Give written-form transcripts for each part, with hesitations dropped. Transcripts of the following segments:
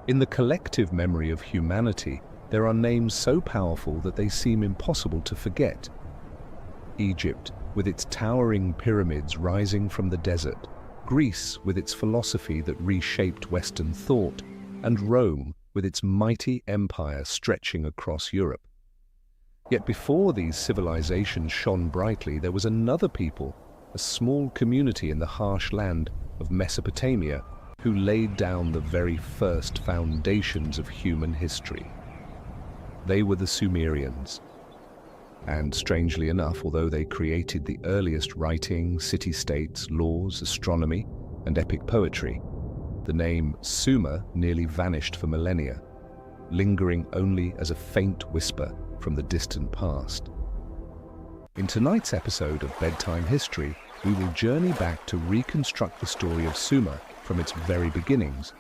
In the collective memory of humanity, there are names so powerful that they seem impossible to forget. Egypt, with its towering pyramids rising from the desert, Greece, with its philosophy that reshaped Western thought, and Rome, with its mighty empire stretching across Europe. Yet before these civilizations shone brightly, there was another people, a small community in the harsh land of Mesopotamia, who laid down the very first foundations of human history. They were the Sumerians. And strangely enough, although they created the earliest writing, city-states, laws, astronomy, and epic poetry, the name Sumer nearly vanished for millennia, lingering only as a faint whisper from the distant past. In tonight's episode of Bedtime History, we will journey back to reconstruct the story of Sumer from its very beginnings,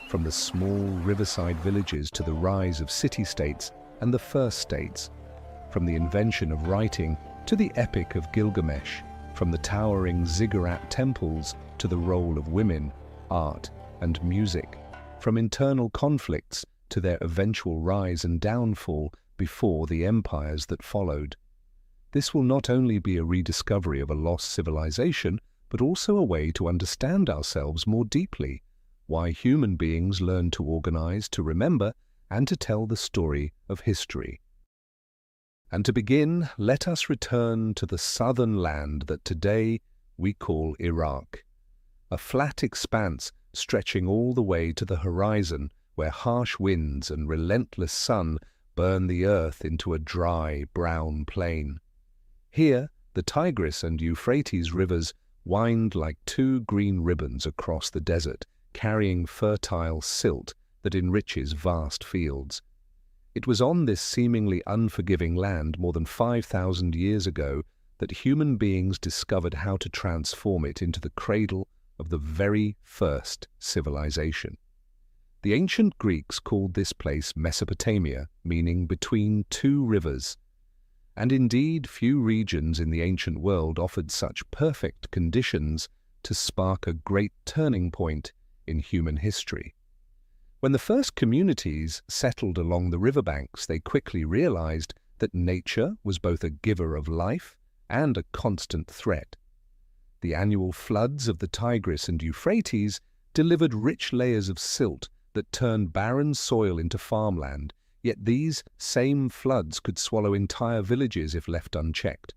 from the small riverside villages to the rise of city-states and the first states, from the invention of writing to the Epic of Gilgamesh, from the towering ziggurat temples to the role of women, art, and music, from internal conflicts to their eventual rise and downfall before the empires that followed. This will not only be a rediscovery of a lost civilization, but also a way to understand ourselves more deeply, why human beings learn to organize, to remember, and to tell the story of history. And to begin, let us return to the southern land that today we call Iraq, a flat expanse stretching all the way to the horizon where harsh winds and relentless sun burn the earth into a dry, brown plain. Here, the Tigris and Euphrates rivers wind like two green ribbons across the desert, carrying fertile silt that enriches vast fields. It was on this seemingly unforgiving land more than 5,000 years ago that human beings discovered how to transform it into the cradle of the very first civilization. The ancient Greeks called this place Mesopotamia, meaning between two rivers. And indeed, few regions in the ancient world offered such perfect conditions to spark a great turning point in human history. When the first communities settled along the riverbanks, they quickly realized that nature was both a giver of life and a constant threat. The annual floods of the Tigris and Euphrates delivered rich layers of silt that turned barren soil into farmland, yet these same floods could swallow entire villages if left unchecked.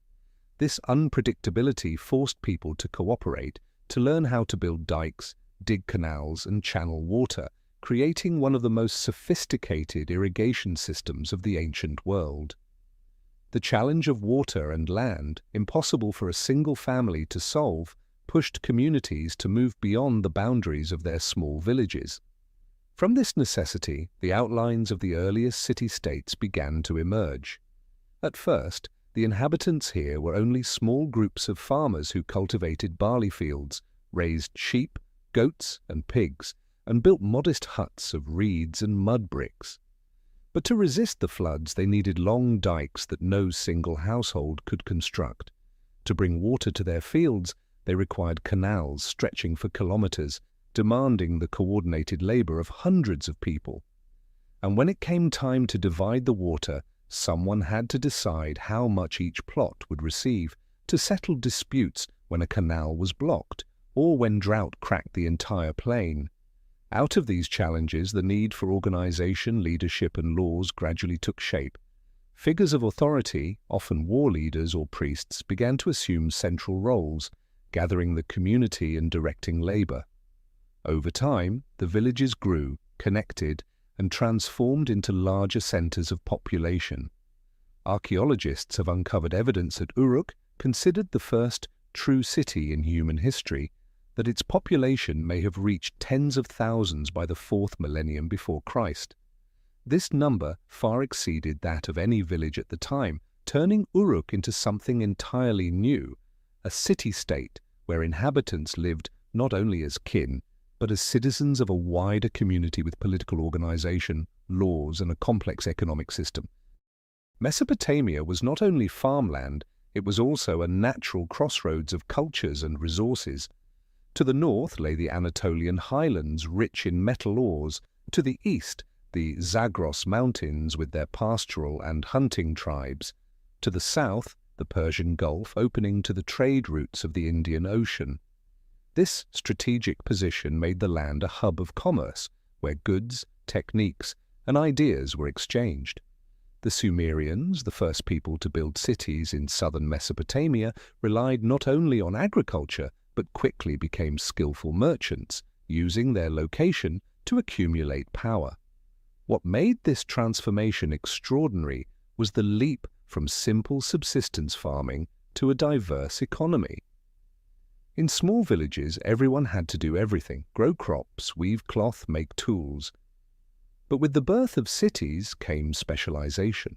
This unpredictability forced people to cooperate, to learn how to build dikes, dig canals, and channel water, creating one of the most sophisticated irrigation systems of the ancient world. The challenge of water and land, impossible for a single family to solve, pushed communities to move beyond the boundaries of their small villages. From this necessity, the outlines of the earliest city-states began to emerge. At first, the inhabitants here were only small groups of farmers who cultivated barley fields, raised sheep, goats, and pigs, and built modest huts of reeds and mud bricks. But to resist the floods, they needed long dikes that no single household could construct. To bring water to their fields, they required canals stretching for kilometers, demanding the coordinated labor of hundreds of people. And when it came time to divide the water, someone had to decide how much each plot would receive, to settle disputes when a canal was blocked, or when drought cracked the entire plain. Out of these challenges, the need for organization, leadership, and laws gradually took shape. Figures of authority, often war leaders or priests, began to assume central roles, gathering the community and directing labor. Over time, the villages grew, connected, and transformed into larger centers of population. Archaeologists have uncovered evidence that Uruk, considered the first true city in human history, that its population may have reached tens of thousands by the 4th millennium before Christ. This number far exceeded that of any village at the time, turning Uruk into something entirely new, a city-state where inhabitants lived not only as kin, but as citizens of a wider community with political organization, laws, and a complex economic system. Mesopotamia was not only farmland, it was also a natural crossroads of cultures and resources. To the north lay the Anatolian highlands, rich in metal ores, To the east, the Zagros Mountains with their pastoral and hunting tribes. To the south, the Persian Gulf opening to the trade routes of the Indian Ocean. This strategic position made the land a hub of commerce, where goods, techniques, and ideas were exchanged. The Sumerians, the first people to build cities in southern Mesopotamia, relied not only on agriculture, but quickly became skillful merchants, using their location to accumulate power. What made this transformation extraordinary was the leap from simple subsistence farming to a diverse economy. In small villages, everyone had to do everything: grow crops, weave cloth, make tools. But with the birth of cities came specialization.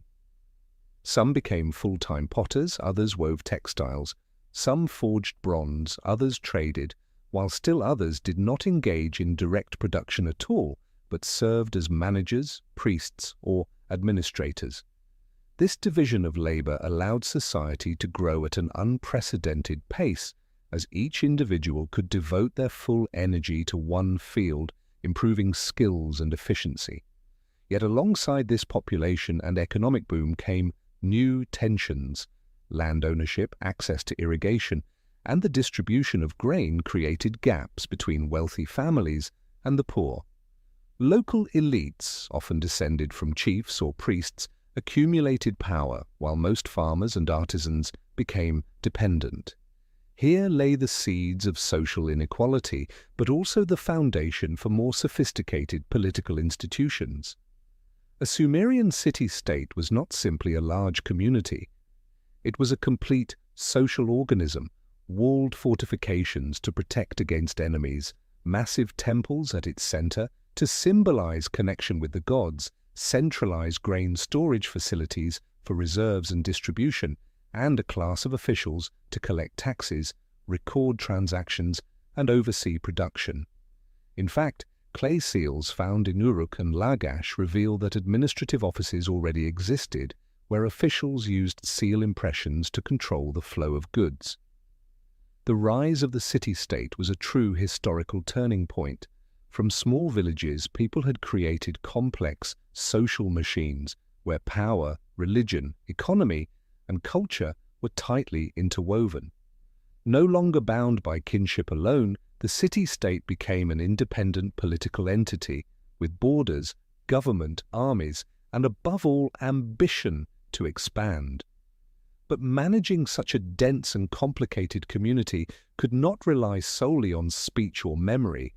Some became full-time potters, others wove textiles. Some forged bronze, others traded, while still others did not engage in direct production at all, but served as managers, priests, or administrators. This division of labor allowed society to grow at an unprecedented pace, as each individual could devote their full energy to one field, improving skills and efficiency. Yet alongside this population and economic boom came new tensions. Land ownership, access to irrigation, and the distribution of grain created gaps between wealthy families and the poor. Local elites, often descended from chiefs or priests, accumulated power, while most farmers and artisans became dependent. Here lay the seeds of social inequality, but also the foundation for more sophisticated political institutions. A Sumerian city-state was not simply a large community. It was a complete social organism, walled fortifications to protect against enemies, massive temples at its center to symbolize connection with the gods, centralized grain storage facilities for reserves and distribution, and a class of officials to collect taxes, record transactions, and oversee production. In fact, clay seals found in Uruk and Lagash reveal that administrative offices already existed, where officials used seal impressions to control the flow of goods. The rise of the city-state was a true historical turning point. From small villages, people had created complex social machines where power, religion, economy, and culture were tightly interwoven. No longer bound by kinship alone, the city-state became an independent political entity with borders, government, armies, and above all, ambition to expand. But managing such a dense and complicated community could not rely solely on speech or memory.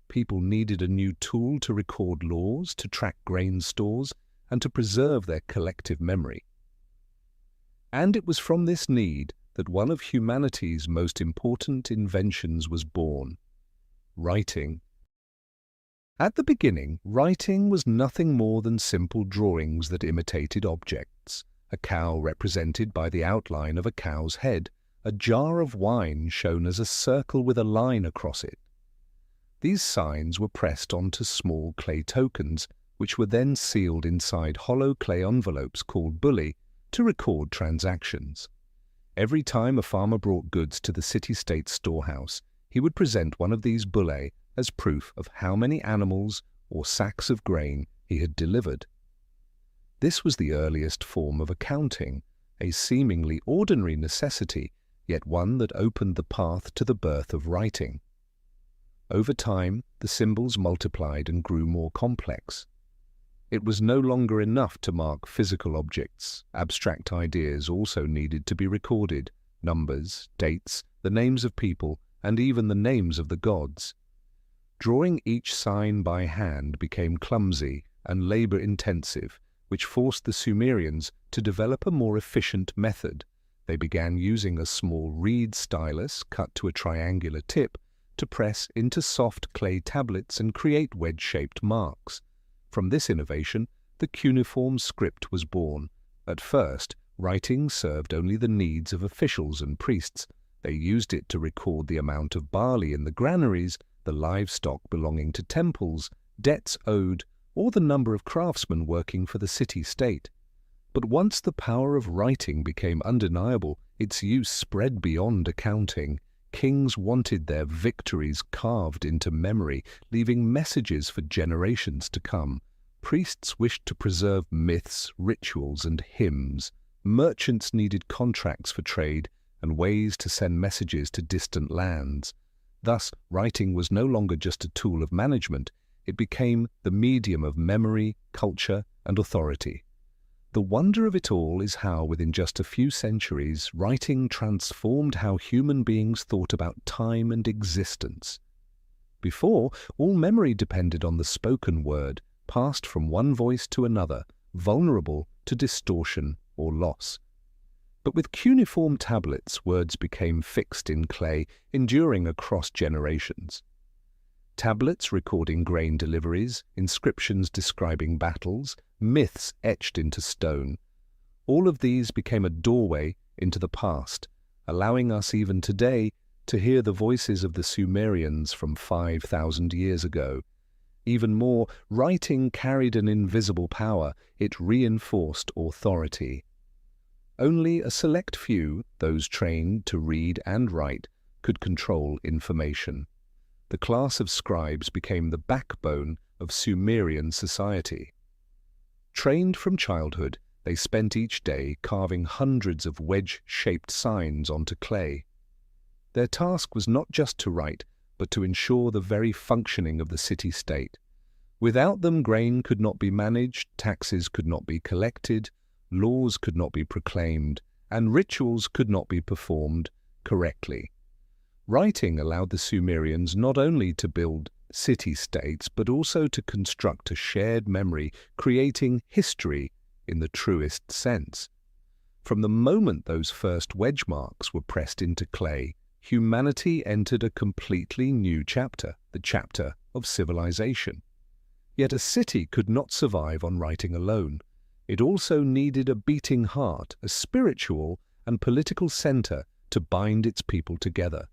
People needed a new tool to record laws, to track grain stores, and to preserve their collective memory. And it was from this need that one of humanity's most important inventions was born: writing. At the beginning, writing was nothing more than simple drawings that imitated objects. A cow represented by the outline of a cow's head, a jar of wine shown as a circle with a line across it. These signs were pressed onto small clay tokens, which were then sealed inside hollow clay envelopes called bulli to record transactions. Every time a farmer brought goods to the city-state storehouse, he would present one of these bulli as proof of how many animals or sacks of grain he had delivered. This was the earliest form of accounting, a seemingly ordinary necessity, yet one that opened the path to the birth of writing. Over time, the symbols multiplied and grew more complex. It was no longer enough to mark physical objects. Abstract ideas also needed to be recorded: numbers, dates, the names of people, and even the names of the gods. Drawing each sign by hand became clumsy and labor-intensive, which forced the Sumerians to develop a more efficient method. They began using a small reed stylus cut to a triangular tip to press into soft clay tablets and create wedge-shaped marks. From this innovation, the cuneiform script was born. At first, writing served only the needs of officials and priests. They used it to record the amount of barley in the granaries, the livestock belonging to temples, debts owed, or the number of craftsmen working for the city-state. But once the power of writing became undeniable, its use spread beyond accounting. Kings wanted their victories carved into memory, leaving messages for generations to come. Priests wished to preserve myths, rituals, and hymns. Merchants needed contracts for trade and ways to send messages to distant lands. Thus, writing was no longer just a tool of management, it became the medium of memory, culture, and authority. The wonder of it all is how, within just a few centuries, writing transformed how human beings thought about time and existence. Before, all memory depended on the spoken word, passed from one voice to another, vulnerable to distortion or loss. But with cuneiform tablets, words became fixed in clay, enduring across generations. Tablets recording grain deliveries, inscriptions describing battles, myths etched into stone. All of these became a doorway into the past, allowing us even today to hear the voices of the Sumerians from 5,000 years ago. Even more, writing carried an invisible power. It reinforced authority. Only a select few, those trained to read and write, could control information. The class of scribes became the backbone of Sumerian society. Trained from childhood, they spent each day carving hundreds of wedge-shaped signs onto clay. Their task was not just to write, but to ensure the very functioning of the city-state. Without them, grain could not be managed, taxes could not be collected, laws could not be proclaimed, and rituals could not be performed correctly. Writing allowed the Sumerians not only to build city-states, but also to construct a shared memory, creating history in the truest sense. From the moment those first wedge marks were pressed into clay, humanity entered a completely new chapter, the chapter of civilization. Yet a city could not survive on writing alone. It also needed a beating heart, a spiritual and political center to bind its people together.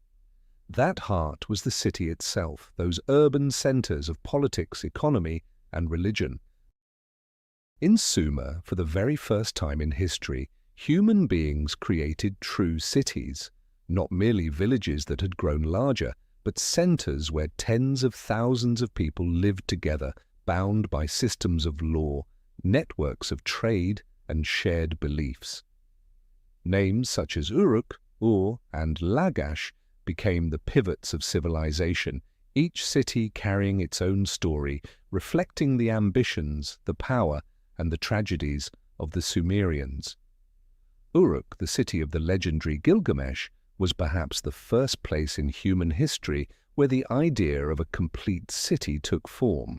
That heart was the city itself, those urban centers of politics, economy, and religion. In Sumer, for the very first time in history, human beings created true cities, not merely villages that had grown larger, but centers where tens of thousands of people lived together, bound by systems of law, networks of trade, and shared beliefs. Names such as Uruk, Ur, and Lagash became the pivots of civilization, each city carrying its own story, reflecting the ambitions, the power, and the tragedies of the Sumerians. Uruk, the city of the legendary Gilgamesh, was perhaps the first place in human history where the idea of a complete city took form.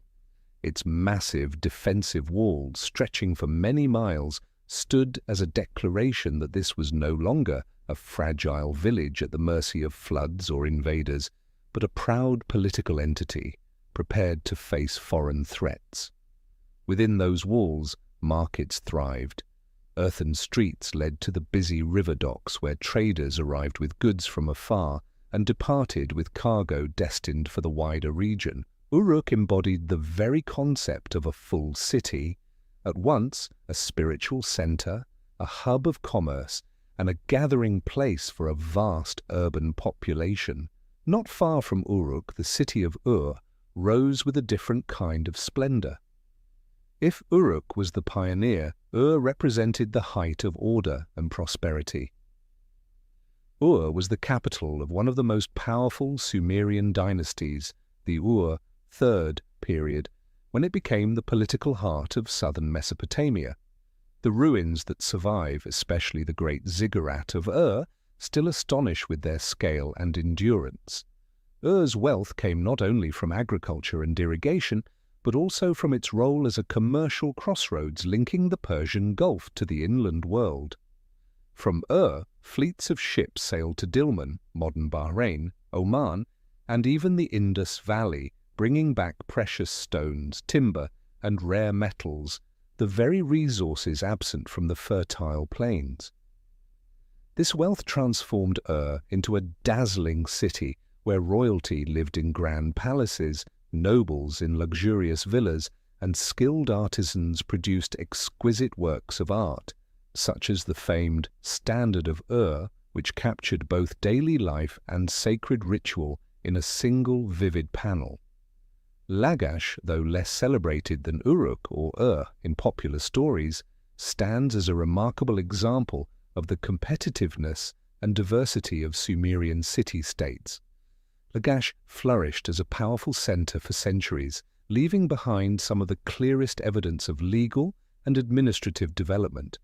Its massive defensive walls, stretching for many miles, stood as a declaration that this was no longer a fragile village at the mercy of floods or invaders, but a proud political entity, prepared to face foreign threats. Within those walls, markets thrived. Earthen streets led to the busy river docks where traders arrived with goods from afar and departed with cargo destined for the wider region. Uruk embodied the very concept of a full city, at once a spiritual center, a hub of commerce, and a gathering place for a vast urban population. Not far from Uruk, the city of Ur rose with a different kind of splendor. If Uruk was the pioneer, Ur represented the height of order and prosperity. Ur was the capital of one of the most powerful Sumerian dynasties, the Ur III period, when it became the political heart of southern Mesopotamia. The ruins that survive, especially the great ziggurat of Ur, still astonish with their scale and endurance. Ur's wealth came not only from agriculture and irrigation, but also from its role as a commercial crossroads linking the Persian Gulf to the inland world. From Ur, fleets of ships sailed to Dilmun, modern Bahrain, Oman, and even the Indus Valley, bringing back precious stones, timber, and rare metals, the very resources absent from the fertile plains. This wealth transformed Ur into a dazzling city where royalty lived in grand palaces, nobles in luxurious villas, and skilled artisans produced exquisite works of art, such as the famed Standard of Ur which captured both daily life and sacred ritual in a single vivid panel. Lagash, though less celebrated than Uruk or in popular stories, stands as a remarkable example of the competitiveness and diversity of Sumerian city-states. Lagash flourished as a powerful center for centuries, leaving behind some of the clearest evidence of legal and administrative development.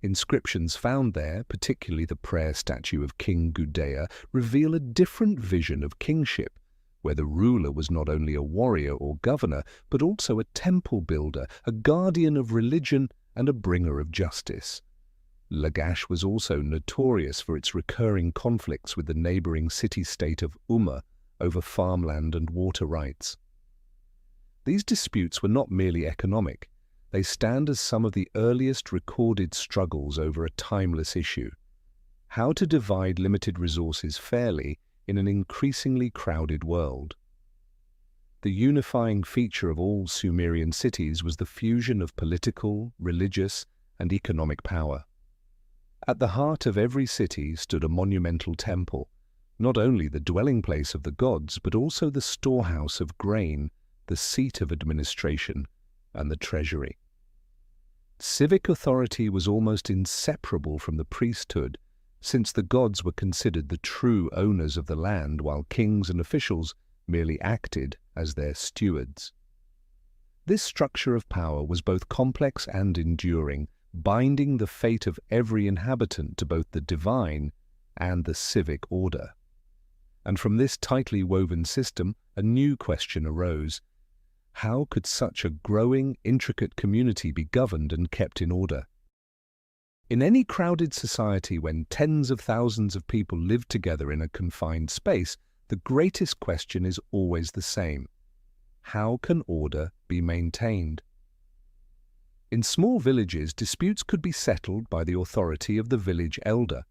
Inscriptions found there, particularly the prayer statue of King Gudea, reveal a different vision of kingship, where the ruler was not only a warrior or governor, but also a temple builder, a guardian of religion, and a bringer of justice. Lagash was also notorious for its recurring conflicts with the neighboring city-state of Umma over farmland and water rights. These disputes were not merely economic. They stand as some of the earliest recorded struggles over a timeless issue: how to divide limited resources fairly in an increasingly crowded world. The unifying feature of all Sumerian cities was the fusion of political, religious, and economic power. At the heart of every city stood a monumental temple, not only the dwelling place of the gods, but also the storehouse of grain, the seat of administration, and the treasury. Civic authority was almost inseparable from the priesthood, since the gods were considered the true owners of the land, while kings and officials merely acted as their stewards. This structure of power was both complex and enduring, binding the fate of every inhabitant to both the divine and the civic order. And from this tightly woven system, a new question arose: how could such a growing, intricate community be governed and kept in order? In any crowded society, when tens of thousands of people live together in a confined space, the greatest question is always the same: how can order be maintained? In small villages, disputes could be settled by the authority of the village elder,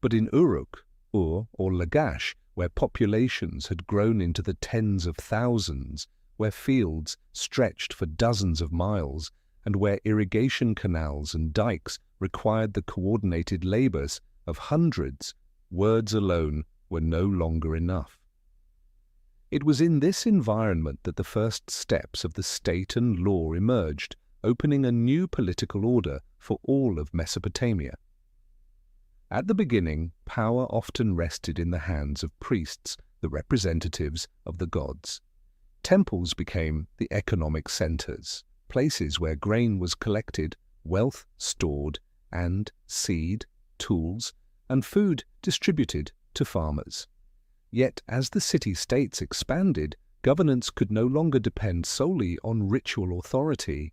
but in Uruk, or Lagash, where populations had grown into the tens of thousands, where fields stretched for dozens of miles, and where irrigation canals and dikes required the coordinated labors of hundreds, words alone were no longer enough. It was in this environment that the first steps of the state and law emerged, opening a new political order for all of Mesopotamia. At the beginning, power often rested in the hands of priests, the representatives of the gods. Temples became the economic centers, places where grain was collected, wealth stored, and seed, tools, and food distributed to farmers. Yet, as the city-states expanded, governance could no longer depend solely on ritual authority.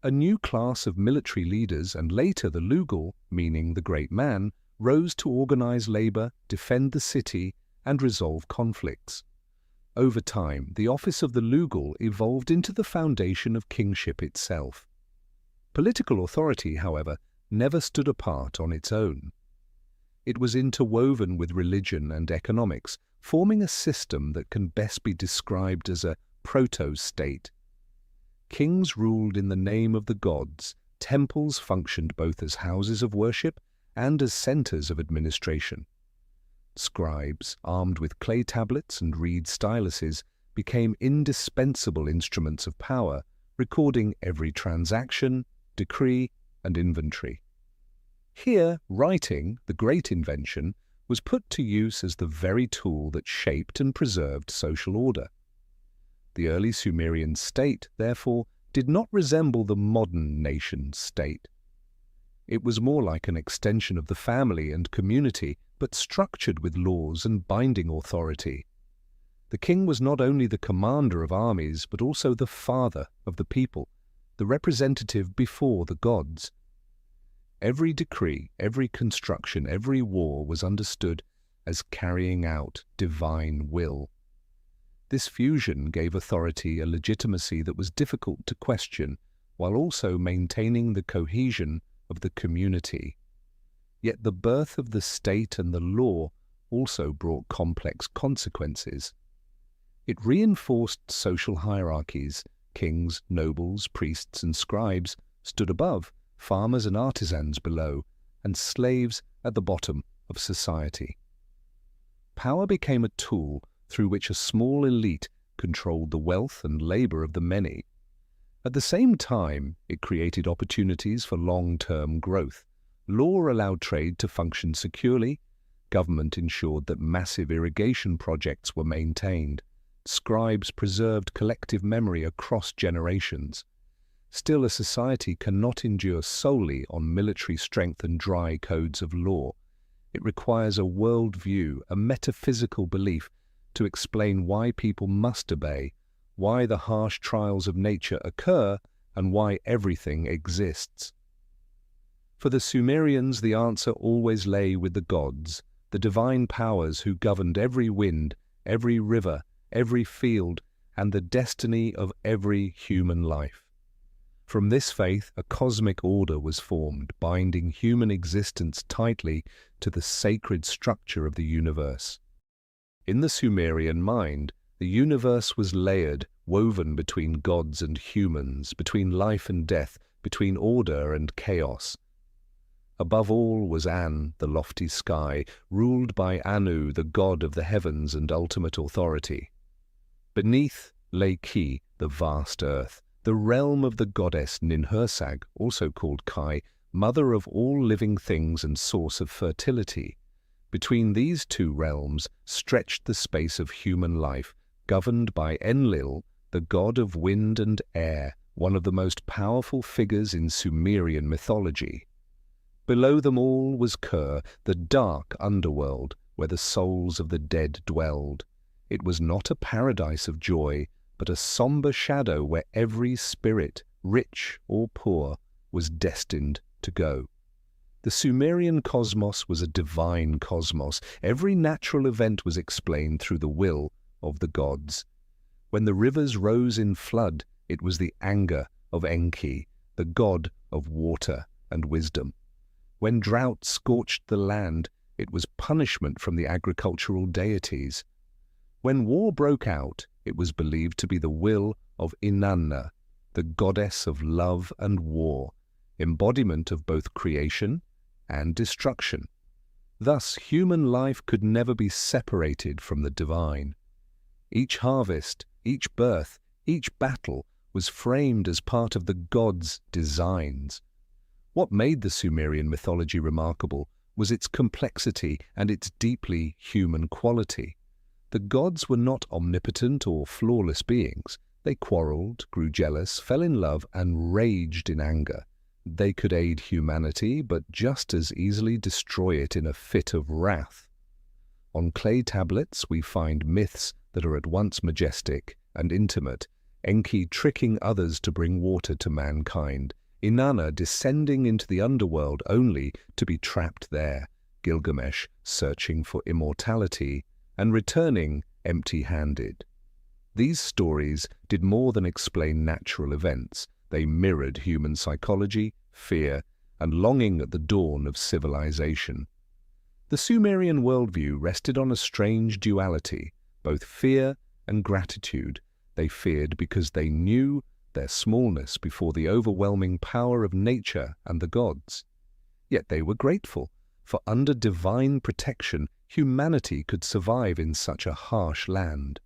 A new class of military leaders, and later the Lugal, meaning the great man, rose to organize labor, defend the city, and resolve conflicts. Over time, the office of the Lugal evolved into the foundation of kingship itself. Political authority, however, never stood apart on its own. It was interwoven with religion and economics, forming a system that can best be described as a proto-state. Kings ruled in the name of the gods, temples functioned both as houses of worship and as centers of administration. Scribes, armed with clay tablets and reed styluses, became indispensable instruments of power, recording every transaction, decree, and inventory. Here, writing, the great invention, was put to use as the very tool that shaped and preserved social order. The early Sumerian state, therefore, did not resemble the modern nation-state. It was more like an extension of the family and community, but structured with laws and binding authority. The king was not only the commander of armies, but also the father of the people, the representative before the gods. Every decree, every construction, every war was understood as carrying out divine will. This fusion gave authority a legitimacy that was difficult to question, while also maintaining the cohesion of the community. Yet the birth of the state and the law also brought complex consequences. It reinforced social hierarchies. Kings, nobles, priests, and scribes stood above, farmers and artisans below, and slaves at the bottom, of society. Power became a tool through which a small elite controlled the wealth and labor of the many. At the same time, it created opportunities for long-term growth. Law allowed trade to function securely. Government ensured that massive irrigation projects were maintained. Scribes preserved collective memory across generations. Still, a society cannot endure solely on military strength and dry codes of law. It requires a worldview, a metaphysical belief, to explain why people must obey, why the harsh trials of nature occur, and why everything exists. For the Sumerians, the answer always lay with the gods, the divine powers who governed every wind, every river, every field, and the destiny of every human life. From this faith, a cosmic order was formed, binding human existence tightly to the sacred structure of the universe. In the Sumerian mind, the universe was layered, woven between gods and humans, between life and death, between order and chaos. Above all was An, the lofty sky, ruled by Anu, the god of the heavens and ultimate authority. Beneath lay Ki, the vast earth, the realm of the goddess Ninhursag, also called Kai, mother of all living things and source of fertility. Between these two realms stretched the space of human life, governed by Enlil, the god of wind and air, one of the most powerful figures in Sumerian mythology. Below them all was Kur, the dark underworld, where the souls of the dead dwelled. It was not a paradise of joy, but a somber shadow where every spirit, rich or poor, was destined to go. The Sumerian cosmos was a divine cosmos. Every natural event was explained through the will of the gods. When the rivers rose in flood, it was the anger of Enki, the god of water and wisdom. When drought scorched the land, it was punishment from the agricultural deities. When war broke out, it was believed to be the will of Inanna, the goddess of love and war, embodiment of both creation and destruction. Thus, human life could never be separated from the divine. Each harvest, each birth, each battle was framed as part of the gods' designs. What made the Sumerian mythology remarkable was its complexity and its deeply human quality. The gods were not omnipotent or flawless beings. They quarreled, grew jealous, fell in love, and raged in anger. They could aid humanity, but just as easily destroy it in a fit of wrath. On clay tablets we find myths that are at once majestic and intimate, Enki tricking others to bring water to mankind, Inanna descending into the underworld only to be trapped there, Gilgamesh searching for immortality, and returning empty-handed. These stories did more than explain natural events. They mirrored human psychology, fear, and longing at the dawn of civilization. The Sumerian worldview rested on a strange duality, both fear and gratitude. They feared because they knew their smallness before the overwhelming power of nature and the gods. Yet they were grateful, for under divine protection, humanity could survive in such a harsh land.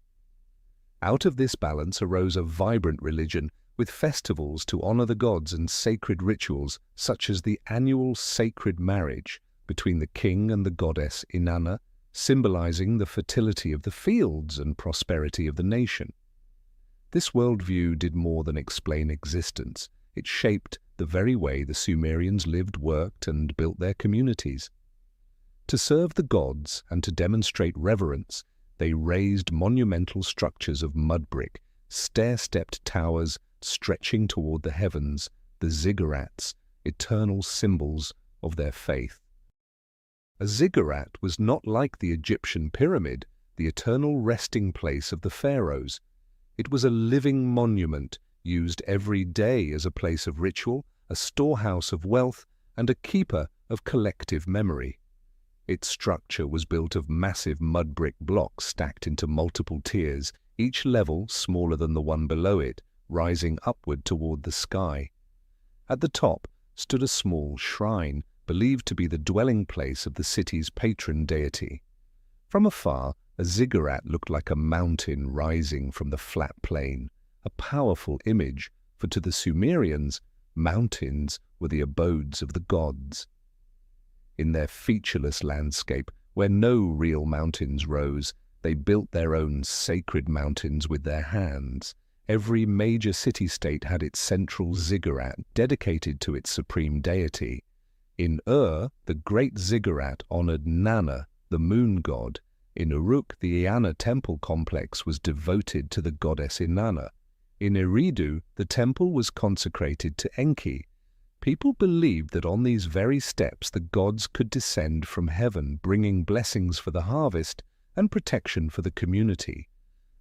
Out of this balance arose a vibrant religion, with festivals to honor the gods and sacred rituals such as the annual sacred marriage between the king and the goddess Inanna, symbolizing the fertility of the fields and prosperity of the nation. This worldview did more than explain existence. It shaped the very way the Sumerians lived, worked, and built their communities. To serve the gods and to demonstrate reverence, they raised monumental structures of mud brick, stair-stepped towers stretching toward the heavens, the ziggurats, eternal symbols of their faith. A ziggurat was not like the Egyptian pyramid, the eternal resting place of the pharaohs. It was a living monument, used every day as a place of ritual, a storehouse of wealth, and a keeper of collective memory. Its structure was built of massive mud brick blocks stacked into multiple tiers, each level smaller than the one below it, rising upward toward the sky. At the top stood a small shrine, believed to be the dwelling place of the city's patron deity. From afar, a ziggurat looked like a mountain rising from the flat plain, a powerful image, for to the Sumerians, mountains were the abodes of the gods. In their featureless landscape, where no real mountains rose, they built their own sacred mountains with their hands. Every major city-state had its central ziggurat dedicated to its supreme deity. In Ur, the great ziggurat honored Nana, the moon god. In Uruk, the Eanna temple complex was devoted to the goddess Inanna. In Eridu, the temple was consecrated to Enki. People believed that on these very steps the gods could descend from heaven, bringing blessings for the harvest and protection for the community.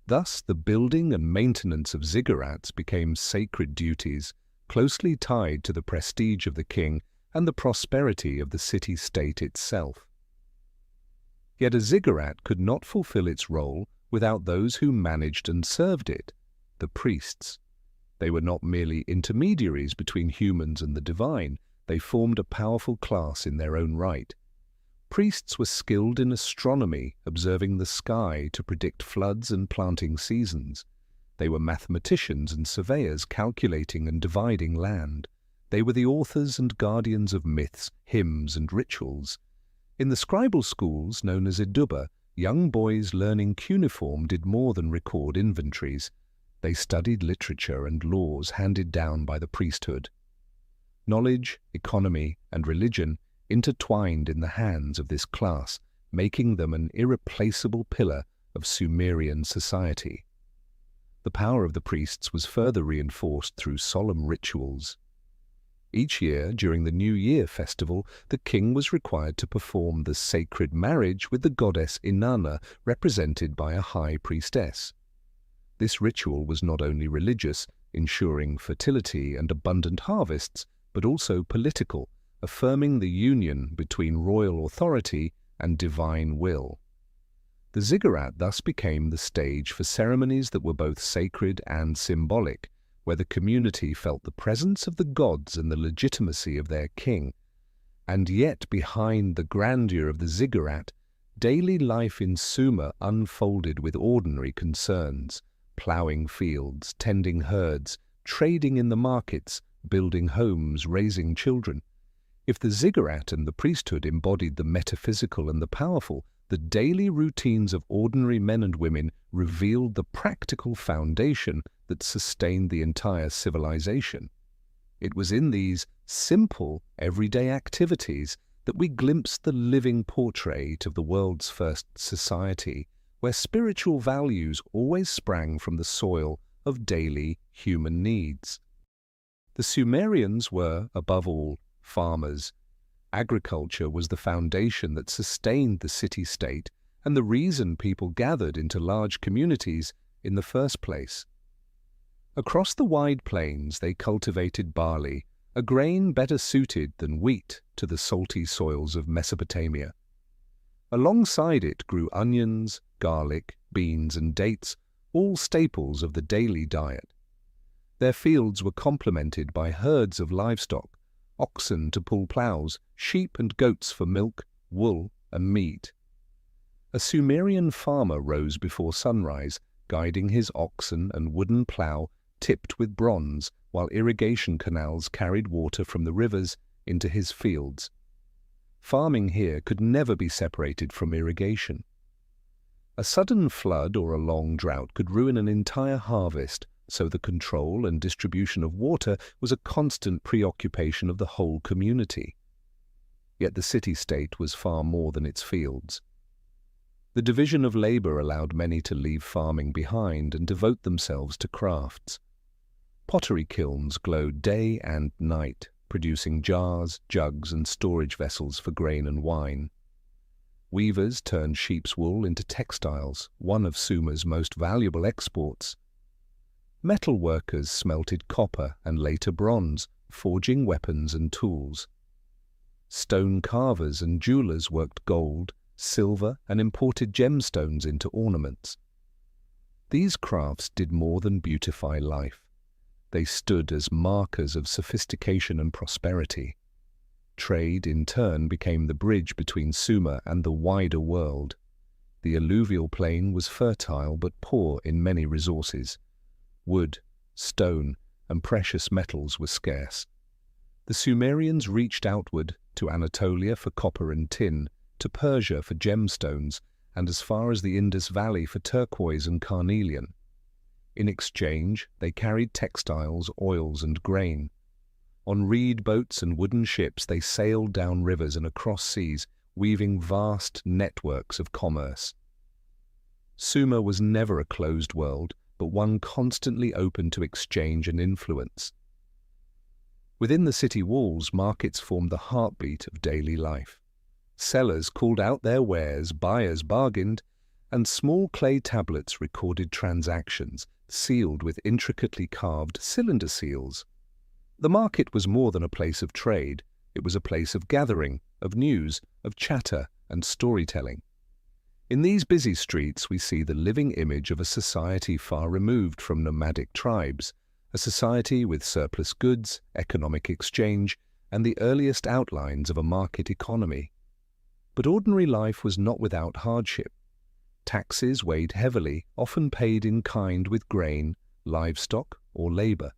Thus, the building and maintenance of ziggurats became sacred duties, closely tied to the prestige of the king and the prosperity of the city-state itself. Yet a ziggurat could not fulfill its role without those who managed and served it, the priests. They were not merely intermediaries between humans and the divine, they formed a powerful class in their own right. Priests were skilled in astronomy, observing the sky to predict floods and planting seasons. They were mathematicians and surveyors, calculating and dividing land. They were the authors and guardians of myths, hymns, and rituals. In the scribal schools known as Eduba, young boys learning cuneiform did more than record inventories. They studied literature and laws handed down by the priesthood. Knowledge, economy, and religion intertwined in the hands of this class, making them an irreplaceable pillar of Sumerian society. The power of the priests was further reinforced through solemn rituals. Each year, during the New Year festival, the king was required to perform the sacred marriage with the goddess Inanna, represented by a high priestess. This ritual was not only religious, ensuring fertility and abundant harvests, but also political, affirming the union between royal authority and divine will. The ziggurat thus became the stage for ceremonies that were both sacred and symbolic, where the community felt the presence of the gods and the legitimacy of their king. And yet, behind the grandeur of the ziggurat, daily life in Sumer unfolded with ordinary concerns: ploughing fields, tending herds, trading in the markets, building homes, raising children. If the ziggurat and the priesthood embodied the metaphysical and the powerful, the daily routines of ordinary men and women revealed the practical foundation that sustained the entire civilization. It was in these simple, everyday activities that we glimpsed the living portrait of the world's first society, where spiritual values always sprang from the soil of daily human needs. The Sumerians were, above all, farmers. Agriculture was the foundation that sustained the city-state and the reason people gathered into large communities in the first place. Across the wide plains they cultivated barley, a grain better suited than wheat to the salty soils of Mesopotamia. Alongside it grew onions, garlic, beans, and dates, all staples of the daily diet. Their fields were complemented by herds of livestock, oxen to pull ploughs, sheep and goats for milk, wool, and meat. A Sumerian farmer rose before sunrise, guiding his oxen and wooden plough tipped with bronze, while irrigation canals carried water from the rivers into his fields. Farming here could never be separated from irrigation. A sudden flood or a long drought could ruin an entire harvest, so the control and distribution of water was a constant preoccupation of the whole community. Yet the city-state was far more than its fields. The division of labor allowed many to leave farming behind and devote themselves to crafts. Pottery kilns glowed day and night, producing jars, jugs, and storage vessels for grain and wine. Weavers turned sheep's wool into textiles, one of Sumer's most valuable exports. Metal workers smelted copper and later bronze, forging weapons and tools. Stone carvers and jewelers worked gold, silver, and imported gemstones into ornaments. These crafts did more than beautify life. They stood as markers of sophistication and prosperity. Trade, in turn, became the bridge between Sumer and the wider world. The alluvial plain was fertile but poor in many resources. Wood, stone, and precious metals were scarce. The Sumerians reached outward to Anatolia for copper and tin, to Persia for gemstones, and as far as the Indus Valley for turquoise and carnelian. In exchange, they carried textiles, oils, and grain. On reed boats and wooden ships they sailed down rivers and across seas, weaving vast networks of commerce. Sumer was never a closed world, but one constantly open to exchange and influence. Within the city walls, markets formed the heartbeat of daily life. Sellers called out their wares, buyers bargained, and small clay tablets recorded transactions, sealed with intricately carved cylinder seals. The market was more than a place of trade. It was a place of gathering, of news, of chatter and storytelling. In these busy streets we see the living image of a society far removed from nomadic tribes, a society with surplus goods, economic exchange, and the earliest outlines of a market economy. But ordinary life was not without hardship. Taxes weighed heavily, often paid in kind with grain, livestock, or labor.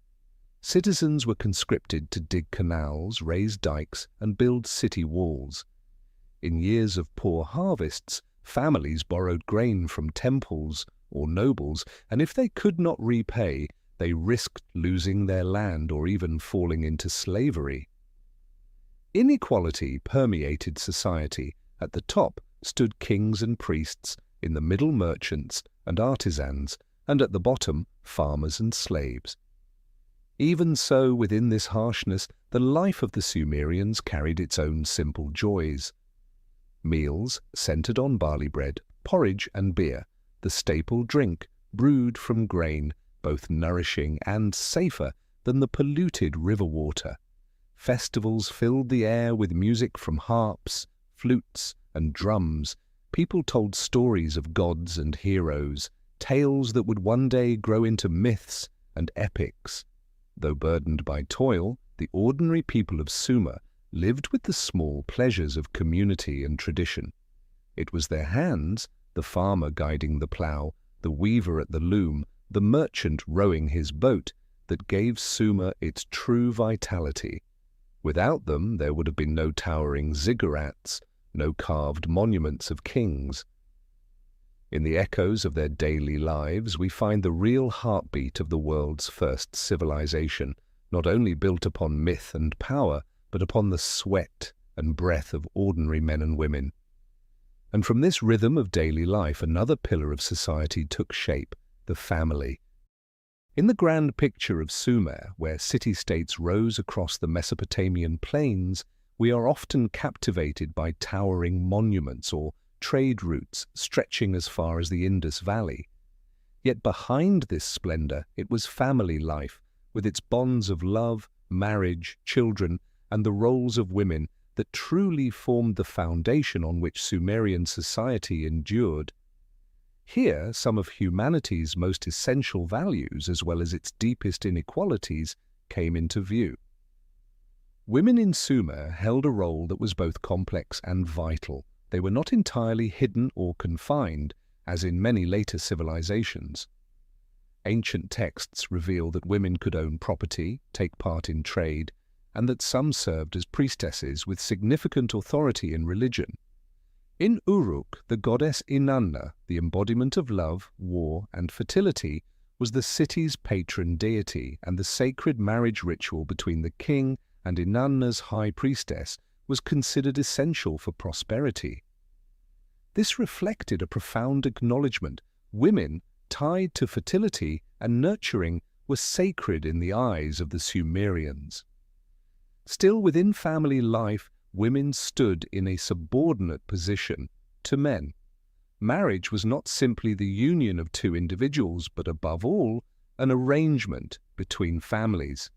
Citizens were conscripted to dig canals, raise dikes, and build city walls. In years of poor harvests, families borrowed grain from temples or nobles, and if they could not repay, they risked losing their land or even falling into slavery. Inequality permeated society. At the top stood kings and priests, in the middle merchants and artisans, and at the bottom farmers and slaves. Even so, within this harshness, the life of the Sumerians carried its own simple joys. Meals centered on barley bread, porridge and beer, the staple drink, brewed from grain, both nourishing and safer than the polluted river water. Festivals filled the air with music from harps, flutes, and drums. People told stories of gods and heroes, tales that would one day grow into myths and epics. Though burdened by toil, the ordinary people of Sumer lived with the small pleasures of community and tradition. It was their hands, the farmer guiding the plough, the weaver at the loom, the merchant rowing his boat, that gave Sumer its true vitality. Without them there would have been no towering ziggurats, no carved monuments of kings. In the echoes of their daily lives we find the real heartbeat of the world's first civilization, not only built upon myth and power, but upon the sweat and breath of ordinary men and women. And from this rhythm of daily life another pillar of society took shape, the family. In the grand picture of Sumer, where city-states rose across the Mesopotamian plains, we are often captivated by towering monuments or trade routes stretching as far as the Indus Valley. Yet behind this splendor it was family life, with its bonds of love, marriage, children, and the roles of women that truly formed the foundation on which Sumerian society endured. Here, some of humanity's most essential values, as well as its deepest inequalities, came into view. Women in Sumer held a role that was both complex and vital. They were not entirely hidden or confined, as in many later civilizations. Ancient texts reveal that women could own property, take part in trade, and that some served as priestesses with significant authority in religion. In Uruk, the goddess Inanna, the embodiment of love, war, and fertility, was the city's patron deity, and the sacred marriage ritual between the king and Inanna's high priestess was considered essential for prosperity. This reflected a profound acknowledgement. Women, tied to fertility and nurturing, were sacred in the eyes of the Sumerians. Still, within family life, women stood in a subordinate position to men. Marriage was not simply the union of two individuals, but above all, an arrangement between families.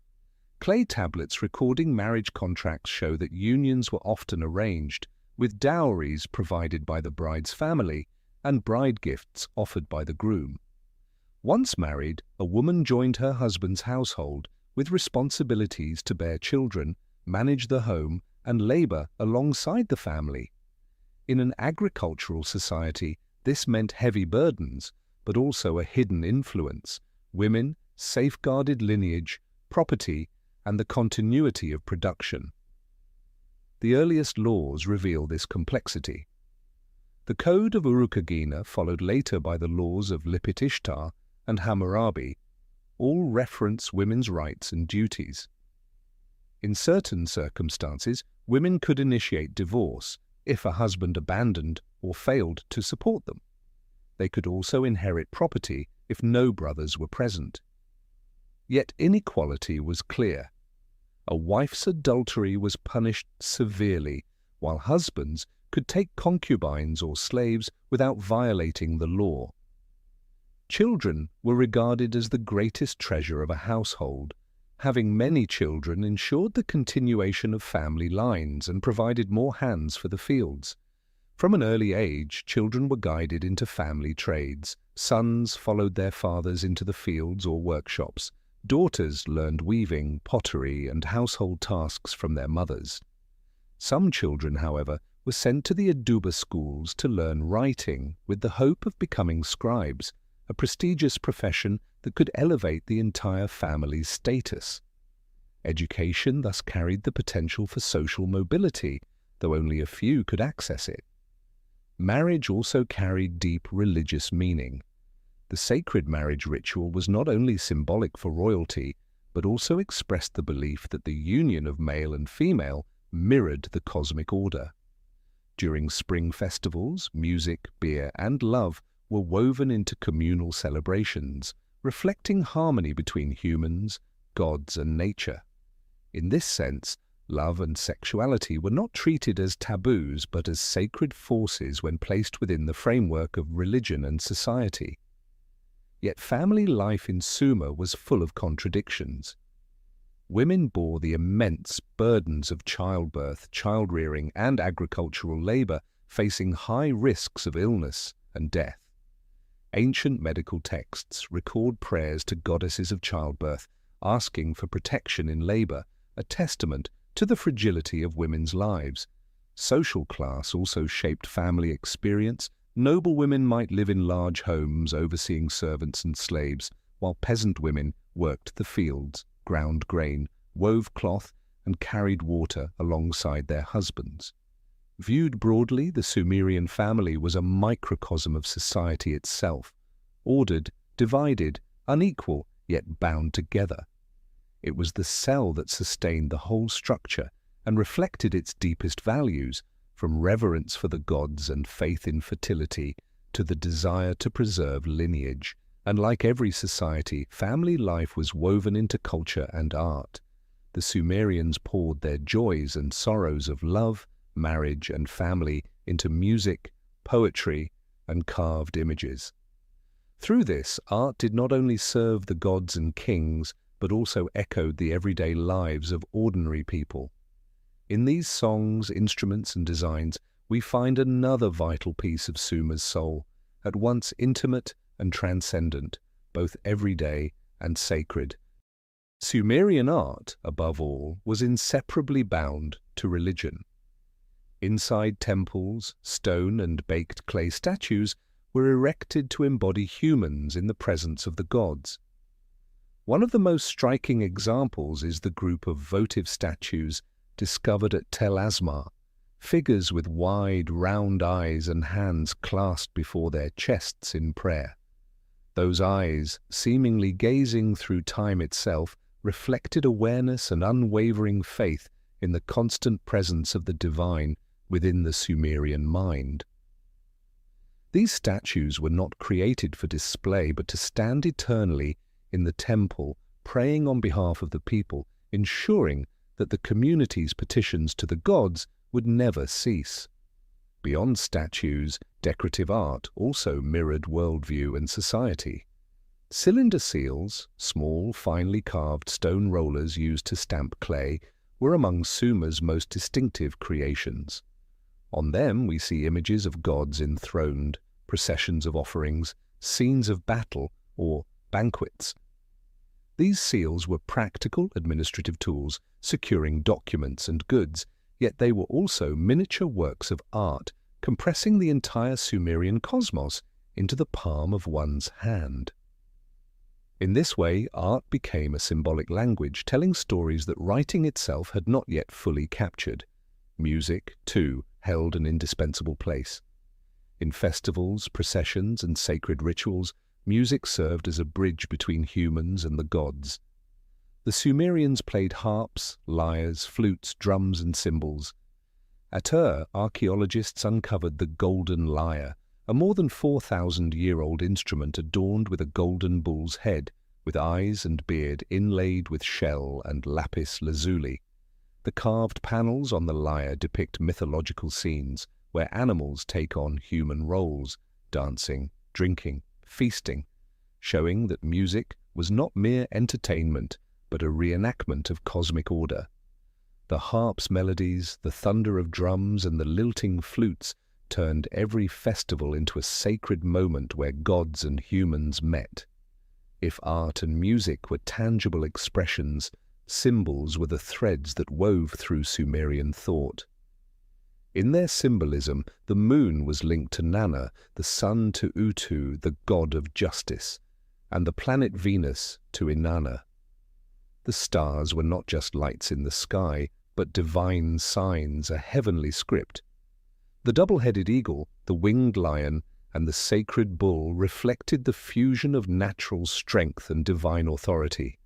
Clay tablets recording marriage contracts show that unions were often arranged, with dowries provided by the bride's family and bride gifts offered by the groom. Once married, a woman joined her husband's household with responsibilities to bear children, manage the home, and labor alongside the family. In an agricultural society, this meant heavy burdens, but also a hidden influence: women, safeguarded lineage, property, and the continuity of production. The earliest laws reveal this complexity. The Code of Urukagina, followed later by the laws of Lipit Ishtar and Hammurabi, all reference women's rights and duties. In certain circumstances, women could initiate divorce if a husband abandoned or failed to support them. They could also inherit property if no brothers were present. Yet inequality was clear. A wife's adultery was punished severely, while husbands could take concubines or slaves without violating the law. Children were regarded as the greatest treasure of a household. Having many children ensured the continuation of family lines and provided more hands for the fields. From an early age, children were guided into family trades. Sons followed their fathers into the fields or workshops. Daughters learned weaving, pottery, and household tasks from their mothers. Some children, however, were sent to the Aduba schools to learn writing with the hope of becoming scribes, a prestigious profession that could elevate the entire family's status. Education thus carried the potential for social mobility, though only a few could access it. Marriage also carried deep religious meaning. The sacred marriage ritual was not only symbolic for royalty, but also expressed the belief that the union of male and female mirrored the cosmic order. During spring festivals, music, beer, and love were woven into communal celebrations, reflecting harmony between humans, gods, and nature. In this sense, love and sexuality were not treated as taboos but as sacred forces when placed within the framework of religion and society. Yet family life in Sumer was full of contradictions. Women bore the immense burdens of childbirth, child-rearing, and agricultural labor, facing high risks of illness and death. Ancient medical texts record prayers to goddesses of childbirth, asking for protection in labor, a testament to the fragility of women's lives. Social class also shaped family experience. Noble women might live in large homes overseeing servants and slaves, while peasant women worked the fields, ground grain, wove cloth, and carried water alongside their husbands. Viewed broadly, the Sumerian family was a microcosm of society itself, ordered, divided, unequal, yet bound together. It was the cell that sustained the whole structure and reflected its deepest values, from reverence for the gods and faith in fertility to the desire to preserve lineage. And like every society, family life was woven into culture and art. The Sumerians poured their joys and sorrows of love, marriage, and family into music, poetry, and carved images. Through this, art did not only serve the gods and kings, but also echoed the everyday lives of ordinary people. In these songs, instruments, and designs, we find another vital piece of Sumer's soul, at once intimate and transcendent, both everyday and sacred. Sumerian art, above all, was inseparably bound to religion. Inside temples, stone and baked clay statues were erected to embody humans in the presence of the gods. One of the most striking examples is the group of votive statues discovered at Tel Asmar, figures with wide, round eyes and hands clasped before their chests in prayer. Those eyes, seemingly gazing through time itself, reflected awareness and unwavering faith in the constant presence of the divine within the Sumerian mind. These statues were not created for display, but to stand eternally in the temple, praying on behalf of the people, ensuring that the community's petitions to the gods would never cease. Beyond statues, decorative art also mirrored worldview and society. Cylinder seals, small, finely carved stone rollers used to stamp clay, were among Sumer's most distinctive creations. On them we see images of gods enthroned, processions of offerings, scenes of battle, or banquets. These seals were practical administrative tools, securing documents and goods, yet they were also miniature works of art, compressing the entire Sumerian cosmos into the palm of one's hand. In this way, art became a symbolic language, telling stories that writing itself had not yet fully captured. Music, too, held an indispensable place. In festivals, processions, and sacred rituals, music served as a bridge between humans and the gods. The Sumerians played harps, lyres, flutes, drums, and cymbals. At Ur, archaeologists uncovered the golden lyre, a more than 4,000-year-old instrument adorned with a golden bull's head, with eyes and beard inlaid with shell and lapis lazuli. The carved panels on the lyre depict mythological scenes where animals take on human roles, dancing, drinking, feasting, showing that music was not mere entertainment but a reenactment of cosmic order. The harp's melodies, the thunder of drums, and the lilting flutes turned every festival into a sacred moment where gods and humans met. If art and music were tangible expressions, symbols were the threads that wove through Sumerian thought. In their symbolism, the moon was linked to Nana, the sun to Utu, the god of justice, and the planet Venus to Inanna. The stars were not just lights in the sky, but divine signs, a heavenly script. The double-headed eagle, the winged lion, and the sacred bull reflected the fusion of natural strength and divine authority.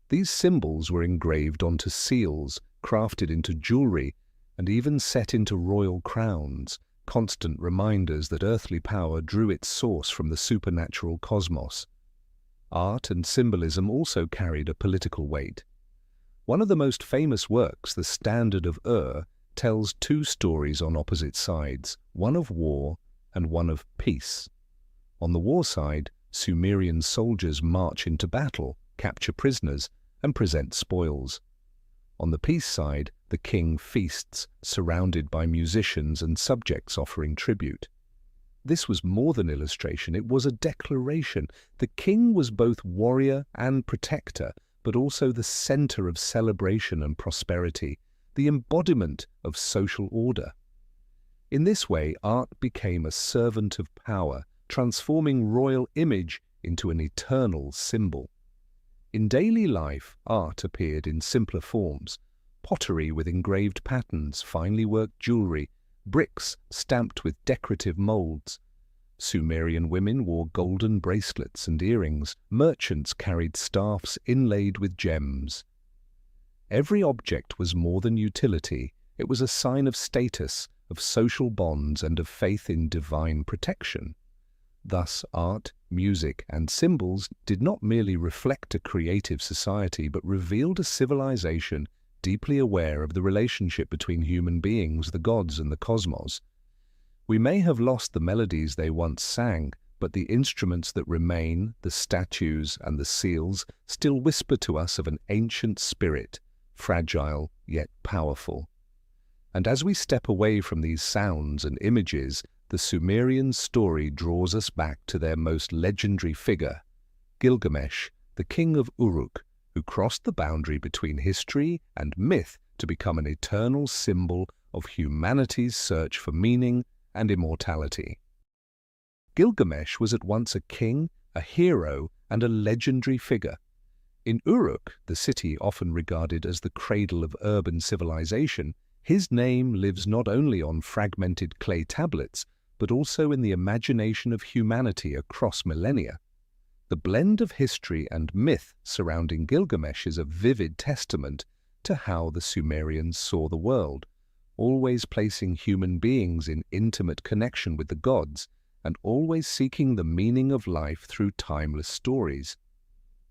These symbols were engraved onto seals, crafted into jewelry, and even set into royal crowns, constant reminders that earthly power drew its source from the supernatural cosmos. Art and symbolism also carried a political weight. One of the most famous works, the Standard of Ur, tells two stories on opposite sides, one of war and one of peace. On the war side, Sumerian soldiers march into battle, capture prisoners, and present spoils. On the peace side, the king feasts, surrounded by musicians and subjects offering tribute. This was more than illustration, it was a declaration. The king was both warrior and protector, but also the center of celebration and prosperity, the embodiment of social order. In this way, art became a servant of power, transforming royal image into an eternal symbol. In daily life, art appeared in simpler forms: pottery with engraved patterns, finely worked jewelry, bricks stamped with decorative molds. Sumerian women wore golden bracelets and earrings. Merchants carried staffs inlaid with gems. Every object was more than utility. It was a sign of status, of social bonds, and of faith in divine protection. Thus, art, music, and symbols did not merely reflect a creative society, but revealed a civilization deeply aware of the relationship between human beings, the gods, and the cosmos. We may have lost the melodies they once sang, but the instruments that remain, the statues and the seals, still whisper to us of an ancient spirit, fragile yet powerful. And as we step away from these sounds and images, the Sumerian story draws us back to their most legendary figure, Gilgamesh, the king of Uruk, who crossed the boundary between history and myth to become an eternal symbol of humanity's search for meaning and immortality. Gilgamesh was at once a king, a hero, and a legendary figure. In Uruk, the city often regarded as the cradle of urban civilization, his name lives not only on fragmented clay tablets, but also in the imagination of humanity across millennia. The blend of history and myth surrounding Gilgamesh is a vivid testament to how the Sumerians saw the world, always placing human beings in intimate connection with the gods and always seeking the meaning of life through timeless stories.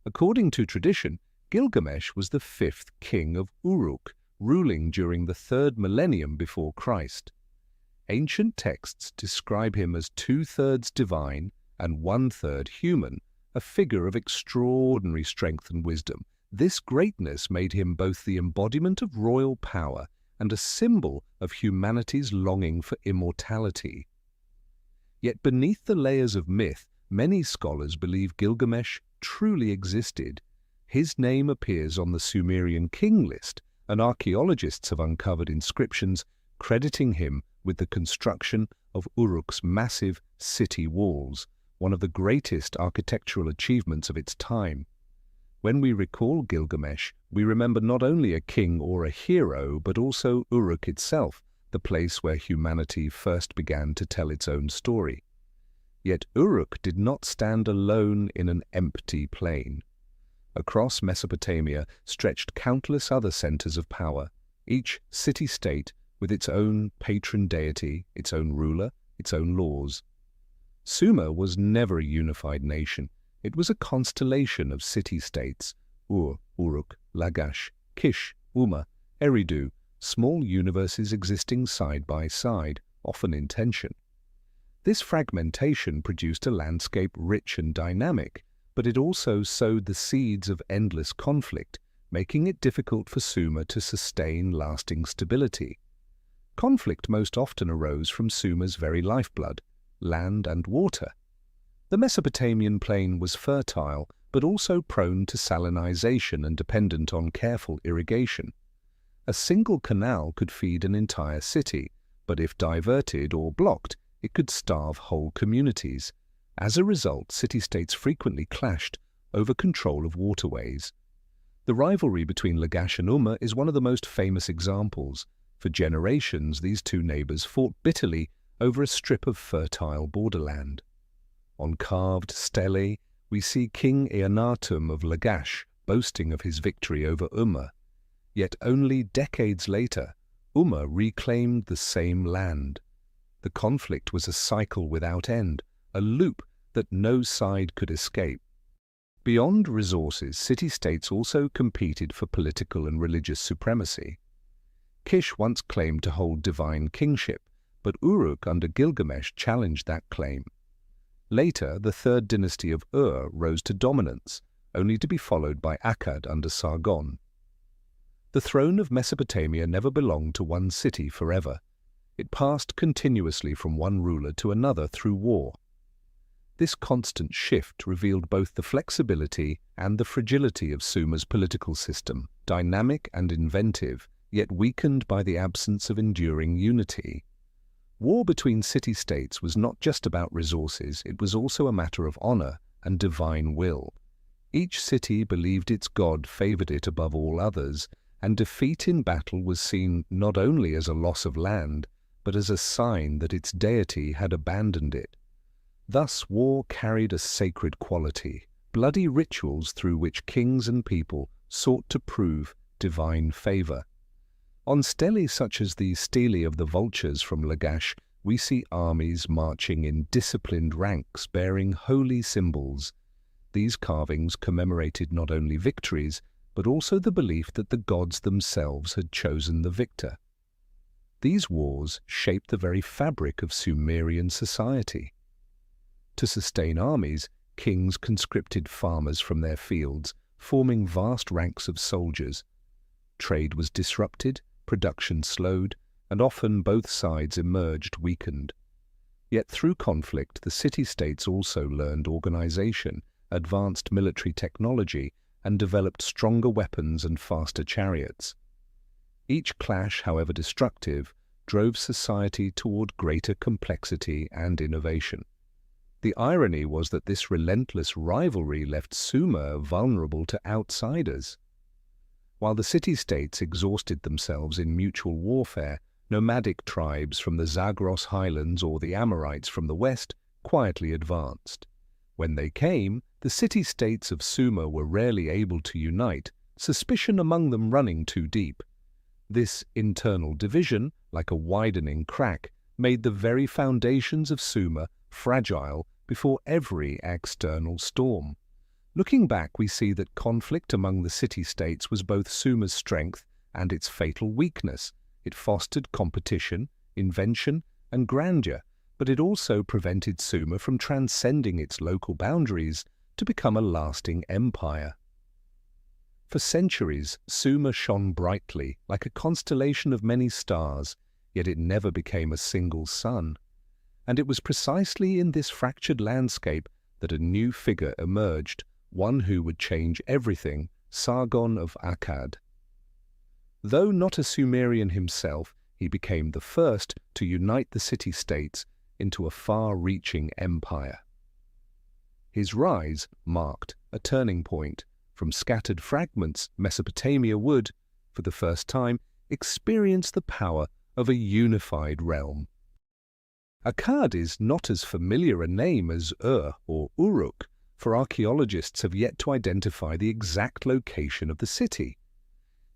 According to tradition, Gilgamesh was the fifth king of Uruk, ruling during the 3rd millennium before Christ. Ancient texts describe him as 2/3 divine and 1/3 human, a figure of extraordinary strength and wisdom. This greatness made him both the embodiment of royal power and a symbol of humanity's longing for immortality. Yet beneath the layers of myth, many scholars believe Gilgamesh truly existed. His name appears on the Sumerian king list, and archaeologists have uncovered inscriptions crediting him with the construction of Uruk's massive city walls, one of the greatest architectural achievements of its time. When we recall Gilgamesh, we remember not only a king or a hero, but also Uruk itself, the place where humanity first began to tell its own story. Yet Uruk did not stand alone in an empty plain. Across Mesopotamia stretched countless other centers of power, each city-state with its own patron deity, its own ruler, its own laws. Sumer was never a unified nation. It was a constellation of city-states, Uruk, Lagash, Kish, Umma, Eridu, small universes existing side by side, often in tension. This fragmentation produced a landscape rich and dynamic, but it also sowed the seeds of endless conflict, making it difficult for Sumer to sustain lasting stability. Conflict most often arose from Sumer's very lifeblood, land and water. The Mesopotamian plain was fertile, but also prone to salinization and dependent on careful irrigation. A single canal could feed an entire city, but if diverted or blocked, it could starve whole communities. As a result, city-states frequently clashed over control of waterways. The rivalry between Lagash and Umma is one of the most famous examples. For generations, these two neighbors fought bitterly over a strip of fertile borderland. On carved stelae, we see King Eannatum of Lagash boasting of his victory over Umma. Yet only decades later, Umma reclaimed the same land. The conflict was a cycle without end, a loop that no side could escape. Beyond resources, city-states also competed for political and religious supremacy. Kish once claimed to hold divine kingship, but Uruk under Gilgamesh challenged that claim. Later, the third dynasty of Ur rose to dominance, only to be followed by Akkad under Sargon. The throne of Mesopotamia never belonged to one city forever. It passed continuously from one ruler to another through war. This constant shift revealed both the flexibility and the fragility of Sumer's political system, dynamic and inventive, yet weakened by the absence of enduring unity. War between city-states was not just about resources, it was also a matter of honor and divine will. Each city believed its god favored it above all others, and defeat in battle was seen not only as a loss of land, but as a sign that its deity had abandoned it. Thus war carried a sacred quality, bloody rituals through which kings and people sought to prove divine favor. On stelae such as the stele of the vultures from Lagash, we see armies marching in disciplined ranks bearing holy symbols. These carvings commemorated not only victories, but also the belief that the gods themselves had chosen the victor. These wars shaped the very fabric of Sumerian society. To sustain armies, kings conscripted farmers from their fields, forming vast ranks of soldiers. Trade was disrupted, production slowed, and often both sides emerged weakened. Yet through conflict, the city-states also learned organization, advanced military technology, and developed stronger weapons and faster chariots. Each clash, however destructive, drove society toward greater complexity and innovation. The irony was that this relentless rivalry left Sumer vulnerable to outsiders. While the city-states exhausted themselves in mutual warfare, nomadic tribes from the Zagros highlands or the Amorites from the west quietly advanced. When they came, the city-states of Sumer were rarely able to unite, suspicion among them running too deep. This internal division, like a widening crack, made the very foundations of Sumer fragile before every external storm. Looking back, we see that conflict among the city-states was both Sumer's strength and its fatal weakness. It fostered competition, invention, and grandeur, but it also prevented Sumer from transcending its local boundaries to become a lasting empire. For centuries, Sumer shone brightly, like a constellation of many stars, yet it never became a single sun. And it was precisely in this fractured landscape that a new figure emerged, one who would change everything, Sargon of Akkad. Though not a Sumerian himself, he became the first to unite the city-states into a far-reaching empire. His rise marked a turning point. From scattered fragments, Mesopotamia would, for the first time, experience the power of a unified realm. Akkad is not as familiar a name as Ur or Uruk, for archaeologists have yet to identify the exact location of the city.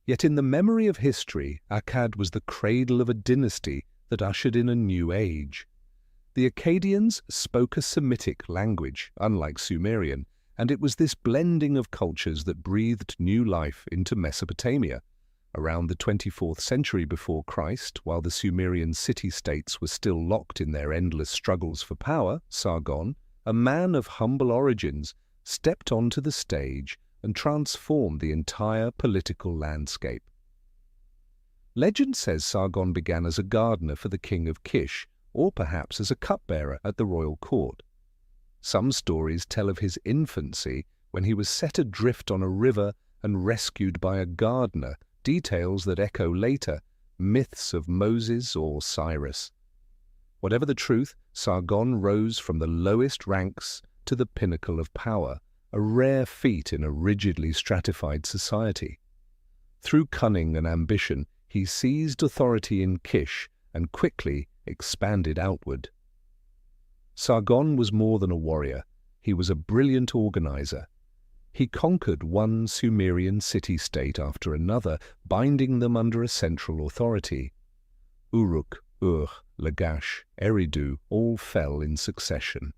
Yet in the memory of history, Akkad was the cradle of a dynasty that ushered in a new age. The Akkadians spoke a Semitic language, unlike Sumerian, and it was this blending of cultures that breathed new life into Mesopotamia. Around the 24th century before Christ, while the Sumerian city-states were still locked in their endless struggles for power, Sargon, a man of humble origins, stepped onto the stage and transformed the entire political landscape. Legend says Sargon began as a gardener for the king of Kish, or perhaps as a cupbearer at the royal court. Some stories tell of his infancy when he was set adrift on a river and rescued by a gardener, details that echo later, myths of Moses or Cyrus. Whatever the truth, Sargon rose from the lowest ranks to the pinnacle of power, a rare feat in a rigidly stratified society. Through cunning and ambition, he seized authority in Kish and quickly expanded outward. Sargon was more than a warrior. He was a brilliant organizer. He conquered one Sumerian city-state after another, binding them under a central authority. Uruk, Ur, Lagash, Eridu all fell in succession.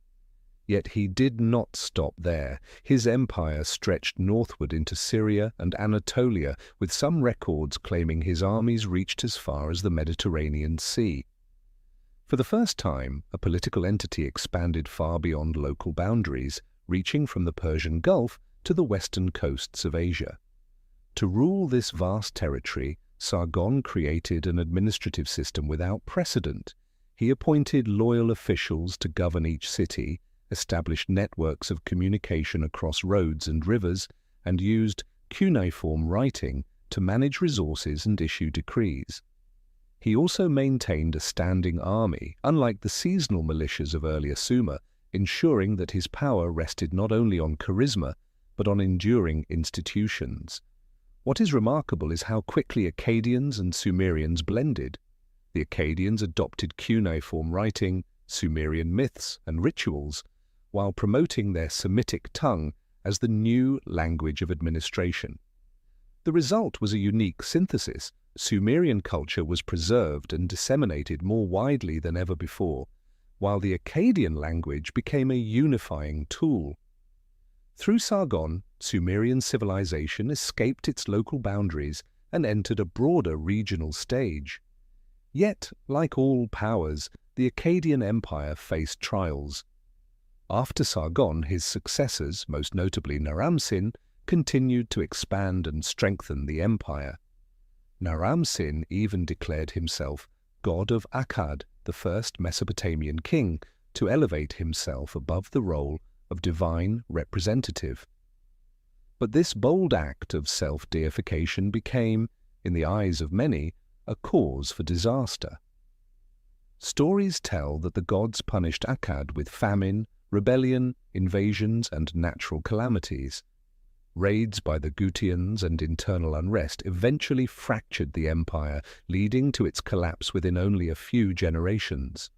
Yet he did not stop there. His empire stretched northward into Syria and Anatolia, with some records claiming his armies reached as far as the Mediterranean Sea. For the first time, a political entity expanded far beyond local boundaries, reaching from the Persian Gulf to the western coasts of Asia. To rule this vast territory, Sargon created an administrative system without precedent. He appointed loyal officials to govern each city, established networks of communication across roads and rivers, and used cuneiform writing to manage resources and issue decrees. He also maintained a standing army, unlike the seasonal militias of earlier Sumer, ensuring that his power rested not only on charisma, but on enduring institutions. What is remarkable is how quickly Akkadians and Sumerians blended. The Akkadians adopted cuneiform writing, Sumerian myths and rituals, while promoting their Semitic tongue as the new language of administration. The result was a unique synthesis. Sumerian culture was preserved and disseminated more widely than ever before, while the Akkadian language became a unifying tool. Through Sargon, Sumerian civilization escaped its local boundaries and entered a broader regional stage. Yet, like all powers, the Akkadian Empire faced trials. After Sargon, his successors, most notably Naram-Sin, continued to expand and strengthen the empire. Naram-Sin even declared himself god of Akkad, the first Mesopotamian king, to elevate himself above the role of divine representative. But this bold act of self-deification became, in the eyes of many, a cause for disaster. Stories tell that the gods punished Akkad with famine, rebellion, invasions, and natural calamities. Raids by the Gutians and internal unrest eventually fractured the empire, leading to its collapse within only a few generations.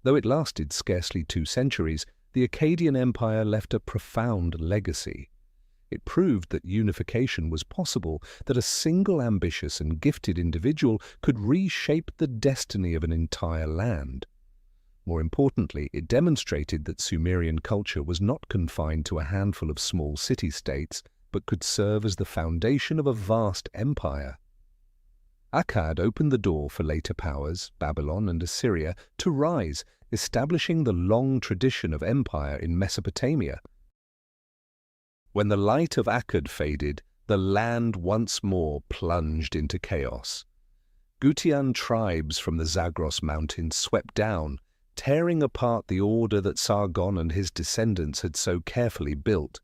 Though it lasted scarcely 2 centuries, the Akkadian Empire left a profound legacy. It proved that unification was possible, that a single ambitious and gifted individual could reshape the destiny of an entire land. More importantly, it demonstrated that Sumerian culture was not confined to a handful of small city-states, but could serve as the foundation of a vast empire. Akkad opened the door for later powers, Babylon and Assyria, to rise, establishing the long tradition of empire in Mesopotamia. When the light of Akkad faded, the land once more plunged into chaos. Gutian tribes from the Zagros Mountains swept down, tearing apart the order that Sargon and his descendants had so carefully built.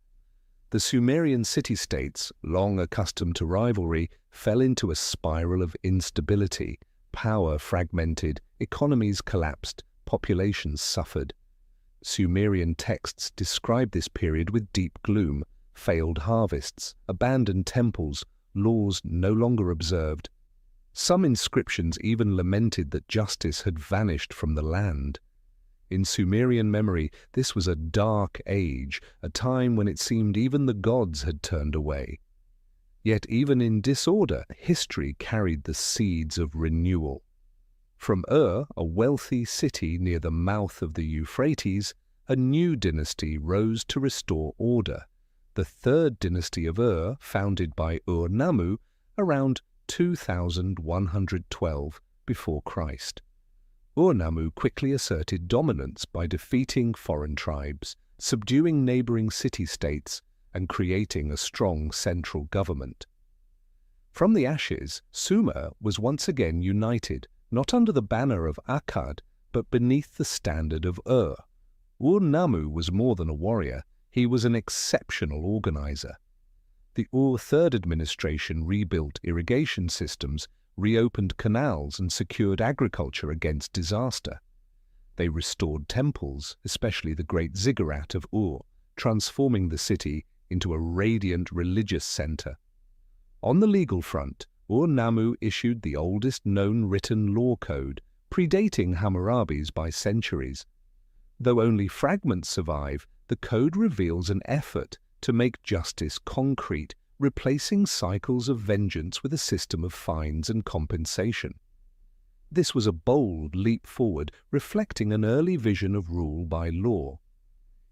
The Sumerian city-states, long accustomed to rivalry, fell into a spiral of instability. Power fragmented, economies collapsed, populations suffered. Sumerian texts describe this period with deep gloom: failed harvests, abandoned temples, laws no longer observed. Some inscriptions even lamented that justice had vanished from the land. In Sumerian memory, this was a dark age, a time when it seemed even the gods had turned away. Yet even in disorder, history carried the seeds of renewal. From Ur, a wealthy city near the mouth of the Euphrates, a new dynasty rose to restore order. The third dynasty of Ur, founded by Ur-Nammu around 2112 before Christ. Ur-Nammu quickly asserted dominance by defeating foreign tribes, subduing neighboring city-states, and creating a strong central government. From the ashes, Sumer was once again united, not under the banner of Akkad, but beneath the standard of Ur. Ur-Nammu was more than a warrior, he was an exceptional organizer. The Ur Third administration rebuilt irrigation systems, reopened canals, and secured agriculture against disaster. They restored temples, especially the great ziggurat of Ur, transforming the city into a radiant religious center. On the legal front, Ur-Nammu issued the oldest known written law code, predating Hammurabi's by centuries. Though only fragments survive, the code reveals an effort to make justice concrete, replacing cycles of vengeance with a system of fines and compensation. This was a bold leap forward, reflecting an early vision of rule by law.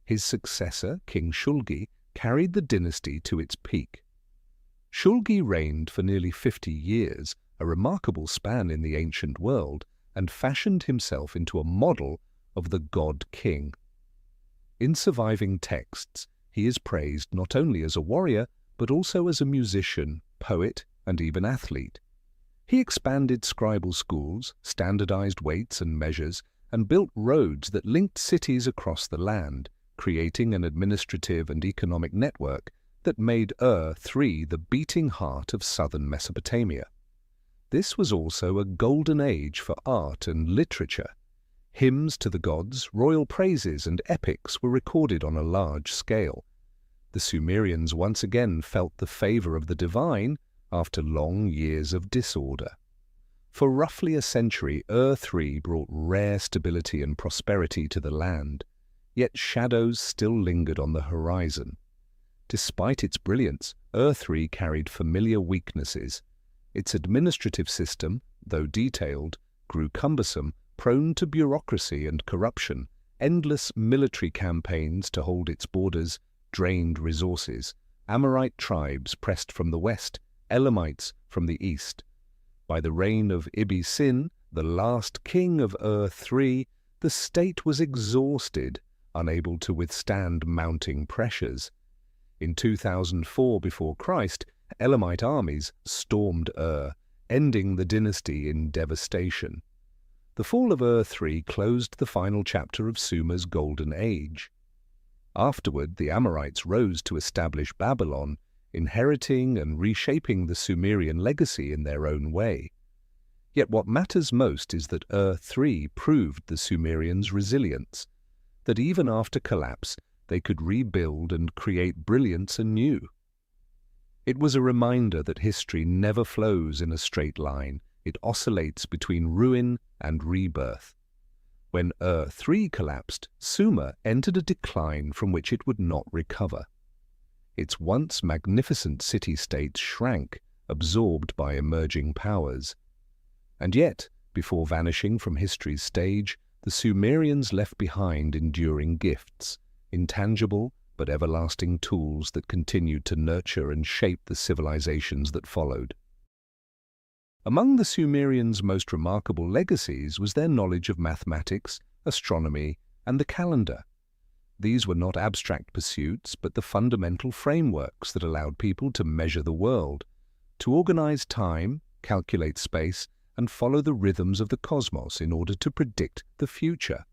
His successor, King Shulgi, carried the dynasty to its peak. Shulgi reigned for nearly 50 years, a remarkable span in the ancient world, and fashioned himself into a model of the god-king. In surviving texts, he is praised not only as a warrior, but also as a musician, poet, and even athlete. He expanded scribal schools, standardized weights and measures, and built roads that linked cities across the land, creating an administrative and economic network that made Ur-3 the beating heart of southern Mesopotamia. This was also a golden age for art and literature. Hymns to the gods, royal praises, and epics were recorded on a large scale. The Sumerians once again felt the favor of the divine after long years of disorder. For roughly a century, Ur-3 brought rare stability and prosperity to the land, yet shadows still lingered on the horizon. Despite its brilliance, Ur-3 carried familiar weaknesses. Its administrative system, though detailed, grew cumbersome, prone to bureaucracy and corruption. Endless military campaigns to hold its borders drained resources. Amorite tribes pressed from the west, Elamites from the east. By the reign of Ibbi-Sin, the last king of Ur-3, the state was exhausted, unable to withstand mounting pressures. In 2004 before Christ, Elamite armies stormed Ur, ending the dynasty in devastation. The fall of Ur-3 closed the final chapter of Sumer's golden age. Afterward, the Amorites rose to establish Babylon, inheriting and reshaping the Sumerian legacy in their own way. Yet what matters most is that Ur-3 proved the Sumerians' resilience, that even after collapse, they could rebuild and create brilliance anew. It was a reminder that history never flows in a straight line. It oscillates between ruin and rebirth. When Ur-3 collapsed, Sumer entered a decline from which it would not recover. Its once magnificent city-states shrank, absorbed by emerging powers. And yet, before vanishing from history's stage, the Sumerians left behind enduring gifts, intangible but everlasting tools that continued to nurture and shape the civilizations that followed. Among the Sumerians' most remarkable legacies was their knowledge of mathematics, astronomy, and the calendar. These were not abstract pursuits, but the fundamental frameworks that allowed people to measure the world, to organize time, calculate space, and follow the rhythms of the cosmos in order to predict the future.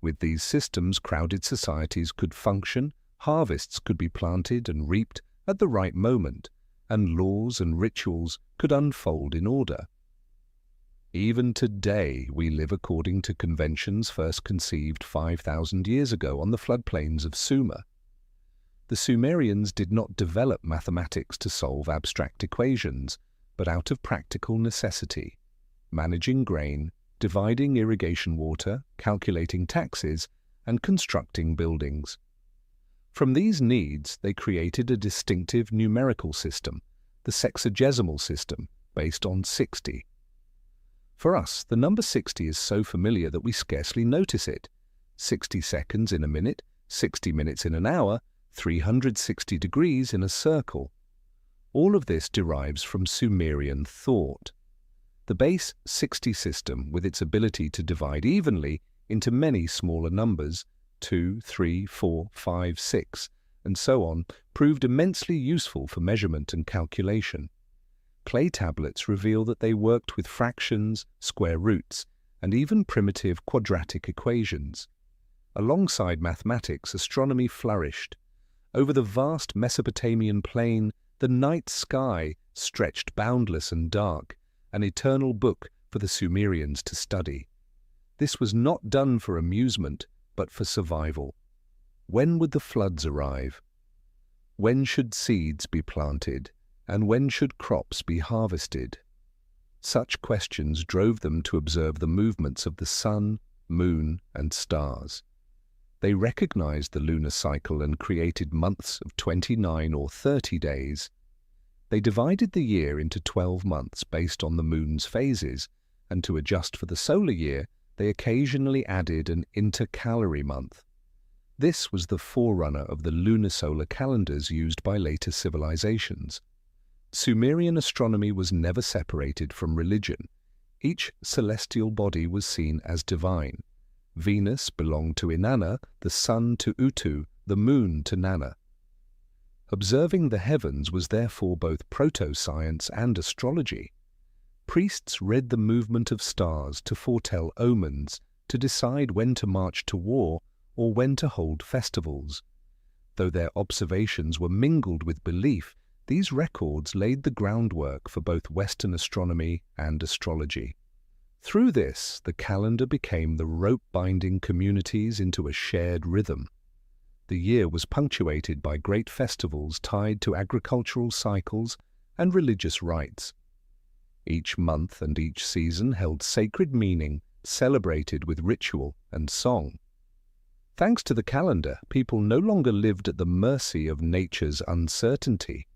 With these systems, crowded societies could function, Harvests could be planted and reaped at the right moment, and laws and rituals could unfold in order. Even today, we live according to conventions first conceived 5,000 years ago on the floodplains of Sumer. The Sumerians did not develop mathematics to solve abstract equations, but out of practical necessity, managing grain, dividing irrigation water, calculating taxes, and constructing buildings. From these needs, they created a distinctive numerical system, the sexagesimal system, based on 60. For us, the number 60 is so familiar that we scarcely notice it. 60 seconds in a minute, 60 minutes in an hour, 360 degrees in a circle. All of this derives from Sumerian thought. The base 60 system, with its ability to divide evenly into many smaller numbers, 2, 3, 4, 5, 6, and so on, proved immensely useful for measurement and calculation. Clay tablets reveal that they worked with fractions, square roots, and even primitive quadratic equations. Alongside mathematics, astronomy flourished. Over the vast Mesopotamian plain, the night sky stretched boundless and dark, an eternal book for the Sumerians to study. This was not done for amusement, but for survival. When would the floods arrive? When should seeds be planted? And when should crops be harvested? Such questions drove them to observe the movements of the sun, moon, and stars. They recognized the lunar cycle and created months of 29 or 30 days. They divided the year into 12 months based on the moon's phases, and to adjust for the solar year, they occasionally added an intercalary month. This was the forerunner of the lunisolar calendars used by later civilizations. Sumerian astronomy was never separated from religion. Each celestial body was seen as divine. Venus belonged to Inanna, the sun to Utu, the moon to Nanna. Observing the heavens was therefore both proto-science and astrology. Priests read the movement of stars to foretell omens, to decide when to march to war or when to hold festivals. Though their observations were mingled with belief, these records laid the groundwork for both Western astronomy and astrology. Through this, the calendar became the rope binding communities into a shared rhythm. The year was punctuated by great festivals tied to agricultural cycles and religious rites. Each month and each season held sacred meaning, celebrated with ritual and song. Thanks to the calendar, people no longer lived at the mercy of nature's uncertainty.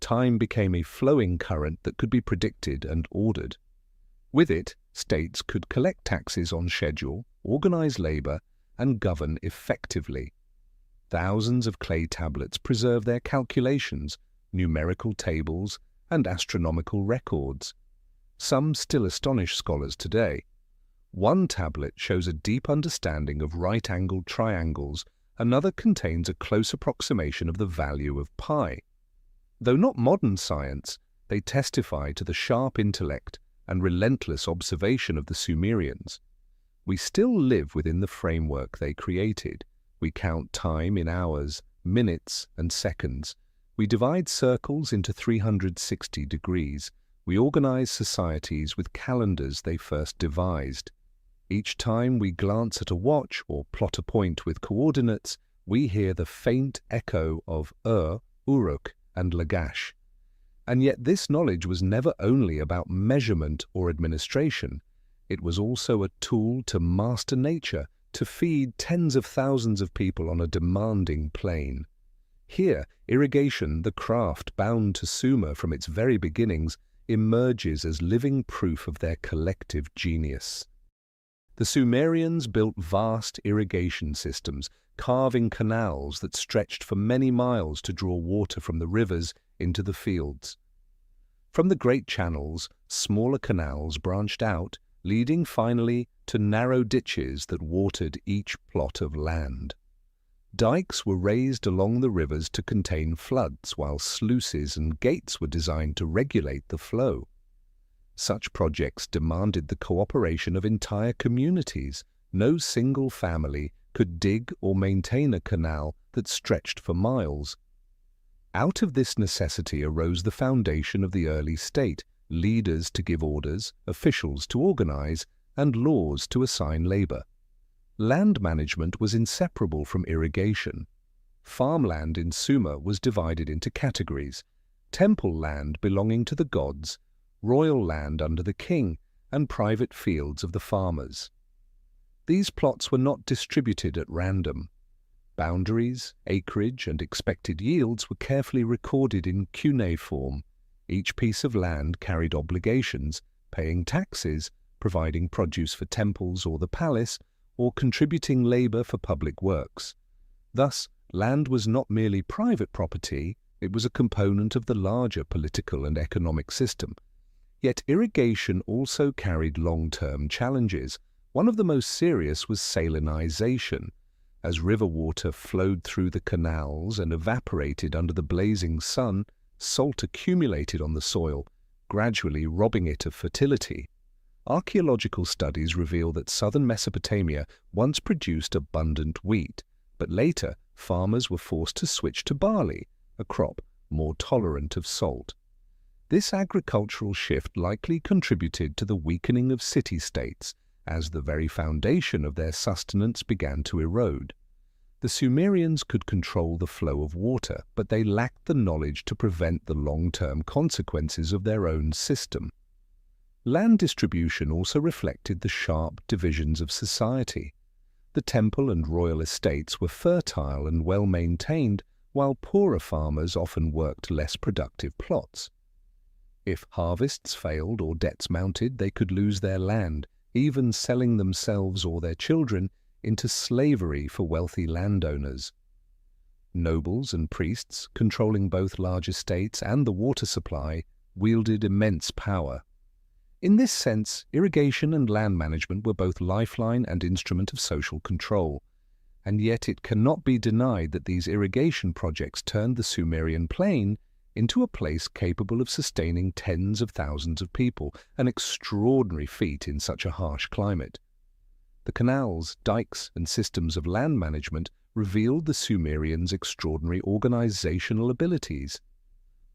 Time became a flowing current that could be predicted and ordered. With it, states could collect taxes on schedule, organize labor, and govern effectively. Thousands of clay tablets preserve their calculations, numerical tables, and astronomical records. Some still astonish scholars today. One tablet shows a deep understanding of right-angled triangles, another contains a close approximation of the value of pi. Though not modern science, they testify to the sharp intellect and relentless observation of the Sumerians. We still live within the framework they created. We count time in hours, minutes, and seconds. We divide circles into 360 degrees. We organize societies with calendars they first devised. Each time we glance at a watch or plot a point with coordinates, we hear the faint echo of Uruk, and Lagash. And yet this knowledge was never only about measurement or administration. It was also a tool to master nature, to feed tens of thousands of people on a demanding plain. Here, irrigation, the craft bound to Sumer from its very beginnings, emerges as living proof of their collective genius. The Sumerians built vast irrigation systems, carving canals that stretched for many miles to draw water from the rivers into the fields. From the great channels, smaller canals branched out, leading finally to narrow ditches that watered each plot of land. Dikes were raised along the rivers to contain floods, while sluices and gates were designed to regulate the flow. Such projects demanded the cooperation of entire communities. No single family could dig or maintain a canal that stretched for miles. Out of this necessity arose the foundation of the early state: leaders to give orders, officials to organize, and laws to assign labor. Land management was inseparable from irrigation. Farmland in Sumer was divided into categories: temple land belonging to the gods, royal land under the king, and private fields of the farmers. These plots were not distributed at random. Boundaries, acreage, and expected yields were carefully recorded in cuneiform. Each piece of land carried obligations, paying taxes, providing produce for temples or the palace, or contributing labor for public works. Thus, land was not merely private property, it was a component of the larger political and economic system. Yet irrigation also carried long-term challenges. One of the most serious was salinization. As river water flowed through the canals and evaporated under the blazing sun, salt accumulated on the soil, gradually robbing it of fertility. Archaeological studies reveal that southern Mesopotamia once produced abundant wheat, but later farmers were forced to switch to barley, a crop more tolerant of salt. This agricultural shift likely contributed to the weakening of city-states, as the very foundation of their sustenance began to erode. The Sumerians could control the flow of water, but they lacked the knowledge to prevent the long-term consequences of their own system. Land distribution also reflected the sharp divisions of society. The temple and royal estates were fertile and well-maintained, while poorer farmers often worked less productive plots. If harvests failed or debts mounted, they could lose their land, even selling themselves or their children into slavery for wealthy landowners. Nobles and priests, controlling both large estates and the water supply, wielded immense power. In this sense, irrigation and land management were both lifeline and instrument of social control. And yet it cannot be denied that these irrigation projects turned the Sumerian plain into a place capable of sustaining tens of thousands of people, an extraordinary feat in such a harsh climate. The canals, dikes, and systems of land management revealed the Sumerians' extraordinary organizational abilities.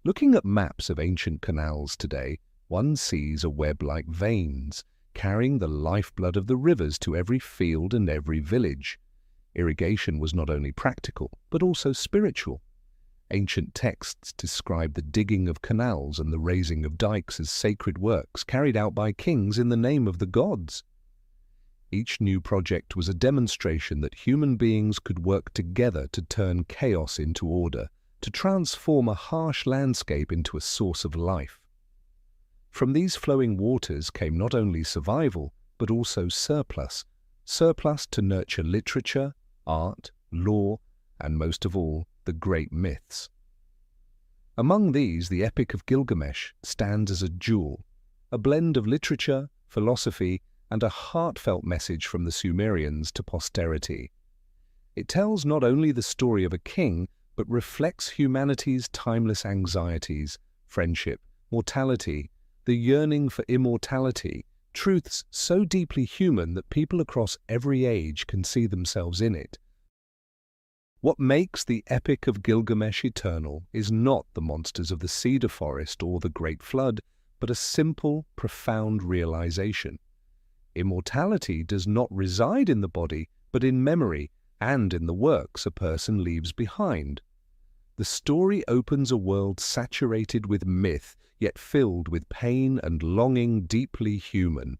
Looking at maps of ancient canals today, one sees a web like veins, carrying the lifeblood of the rivers to every field and every village. Irrigation was not only practical, but also spiritual. Ancient texts describe the digging of canals and the raising of dikes as sacred works carried out by kings in the name of the gods. Each new project was a demonstration that human beings could work together to turn chaos into order, to transform a harsh landscape into a source of life. From these flowing waters came not only survival, but also surplus to nurture literature, art, law, and most of all, the great myths. Among these, the Epic of Gilgamesh stands as a jewel, a blend of literature, philosophy, and a heartfelt message from the Sumerians to posterity. It tells not only the story of a king, but reflects humanity's timeless anxieties, friendship, mortality, the yearning for immortality, truths so deeply human that people across every age can see themselves in it. What makes the Epic of Gilgamesh eternal is not the monsters of the cedar forest or the Great Flood, but a simple, profound realization. Immortality does not reside in the body, but in memory and in the works a person leaves behind. The story opens a world saturated with myth, yet filled with pain and longing deeply human.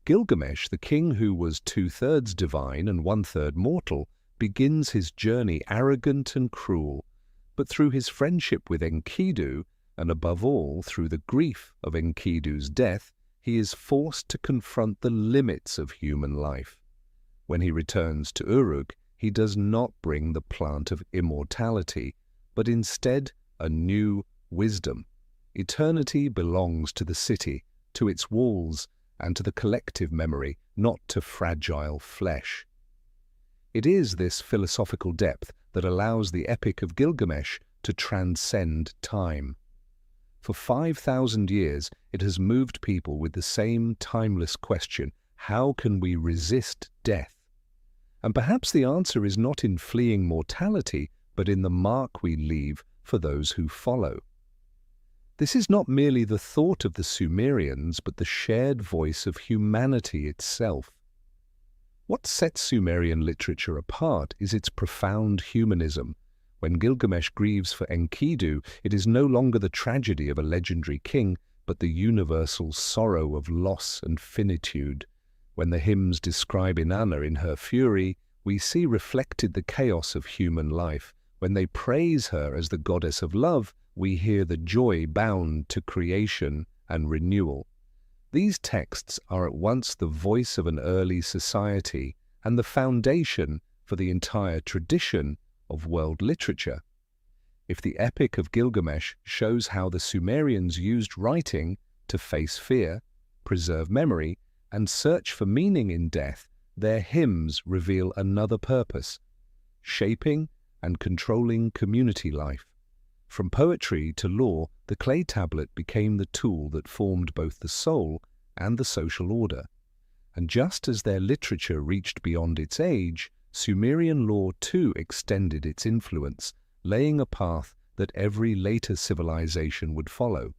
Gilgamesh, the king who was 2/3 divine and 1/3 mortal, begins his journey arrogant and cruel, but through his friendship with Enkidu, and above all through the grief of Enkidu's death, he is forced to confront the limits of human life. When he returns to Uruk, he does not bring the plant of immortality, but instead a new wisdom. Eternity belongs to the city, to its walls, and to the collective memory, not to fragile flesh. It is this philosophical depth that allows the Epic of Gilgamesh to transcend time. For 5,000 years, it has moved people with the same timeless question: how can we resist death? And perhaps the answer is not in fleeing mortality, but in the mark we leave for those who follow. This is not merely the thought of the Sumerians, but the shared voice of humanity itself. What sets Sumerian literature apart is its profound humanism. When Gilgamesh grieves for Enkidu, it is no longer the tragedy of a legendary king, but the universal sorrow of loss and finitude. When the hymns describe Inanna in her fury, we see reflected the chaos of human life. When they praise her as the goddess of love, we hear the joy bound to creation and renewal. These texts are at once the voice of an early society and the foundation for the entire tradition of world literature. If the Epic of Gilgamesh shows how the Sumerians used writing to face fear, preserve memory, and search for meaning in death, their hymns reveal another purpose: shaping and controlling community life. From poetry to law, the clay tablet became the tool that formed both the soul and the social order. And just as their literature reached beyond its age, Sumerian law too extended its influence, laying a path that every later civilization would follow.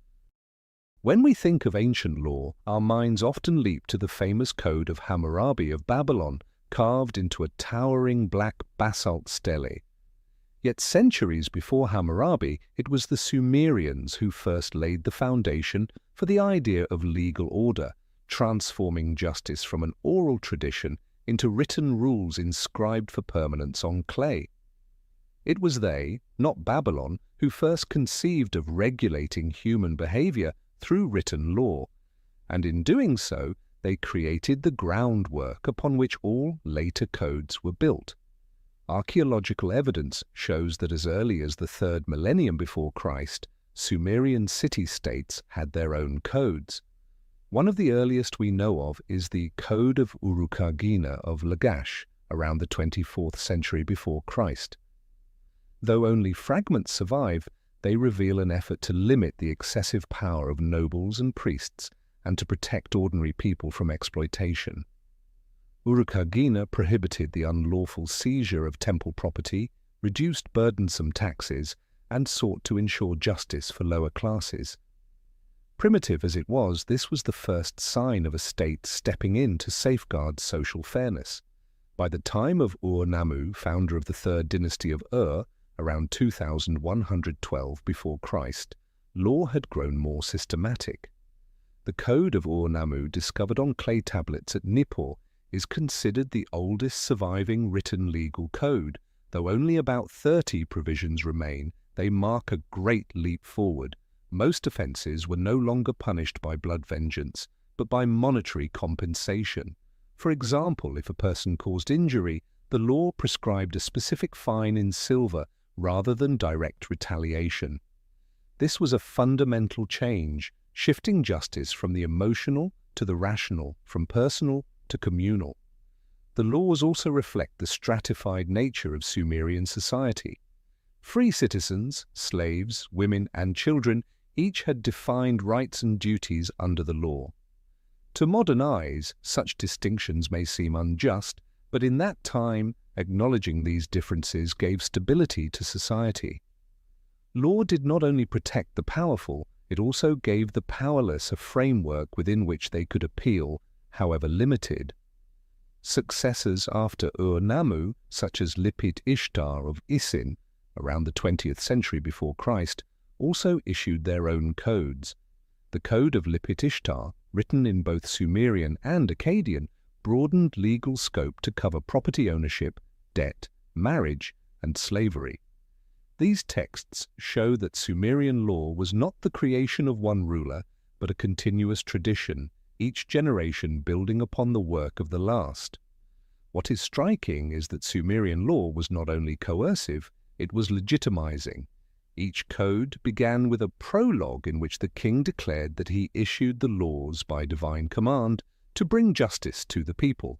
When we think of ancient law, our minds often leap to the famous Code of Hammurabi of Babylon, carved into a towering black basalt stele. Yet centuries before Hammurabi, it was the Sumerians who first laid the foundation for the idea of legal order, transforming justice from an oral tradition into written rules inscribed for permanence on clay. It was they, not Babylon, who first conceived of regulating human behavior through written law, and in doing so, they created the groundwork upon which all later codes were built. Archaeological evidence shows that as early as the 3rd millennium before Christ, Sumerian city-states had their own codes. One of the earliest we know of is the Code of Urukagina of Lagash, around the 24th century before Christ. Though only fragments survive, they reveal an effort to limit the excessive power of nobles and priests and to protect ordinary people from exploitation. Urukagina prohibited the unlawful seizure of temple property, reduced burdensome taxes, and sought to ensure justice for lower classes. Primitive as it was, this was the first sign of a state stepping in to safeguard social fairness. By the time of Ur-Nammu, founder of the 3rd dynasty of Ur, around 2112 before Christ, law had grown more systematic. The Code of Ur-Nammu, discovered on clay tablets at Nippur, is considered the oldest surviving written legal code. Though only about 30 provisions remain, they mark a great leap forward. Most offences were no longer punished by blood vengeance, but by monetary compensation. For example, if a person caused injury, the law prescribed a specific fine in silver rather than direct retaliation. This was a fundamental change, shifting justice from the emotional to the rational, from personal to communal. The laws also reflect the stratified nature of Sumerian society. Free citizens, slaves, women, and children each had defined rights and duties under the law. To modern eyes, such distinctions may seem unjust, but in that time, acknowledging these differences gave stability to society. Law did not only protect the powerful, it also gave the powerless a framework within which they could appeal, however limited. Successors after Ur-Nammu, such as Lipit Ishtar of Isin, around the 20th century before Christ, also issued their own codes. The Code of Lipit Ishtar, written in both Sumerian and Akkadian, broadened legal scope to cover property ownership, debt, marriage, and slavery. These texts show that Sumerian law was not the creation of one ruler, but a continuous tradition, each generation building upon the work of the last. What is striking is that Sumerian law was not only coercive, it was legitimizing. Each code began with a prologue in which the king declared that he issued the laws by divine command to bring justice to the people.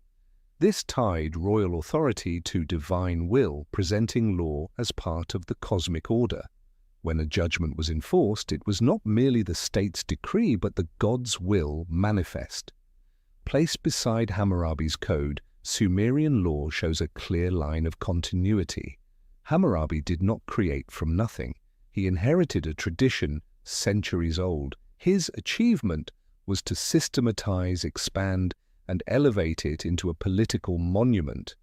This tied royal authority to divine will, presenting law as part of the cosmic order. When a judgment was enforced, it was not merely the state's decree, but the god's will manifest. Placed beside Hammurabi's code, Sumerian law shows a clear line of continuity. Hammurabi did not create from nothing. He inherited a tradition centuries old. His achievement was to systematize, expand, and elevate it into a political monument.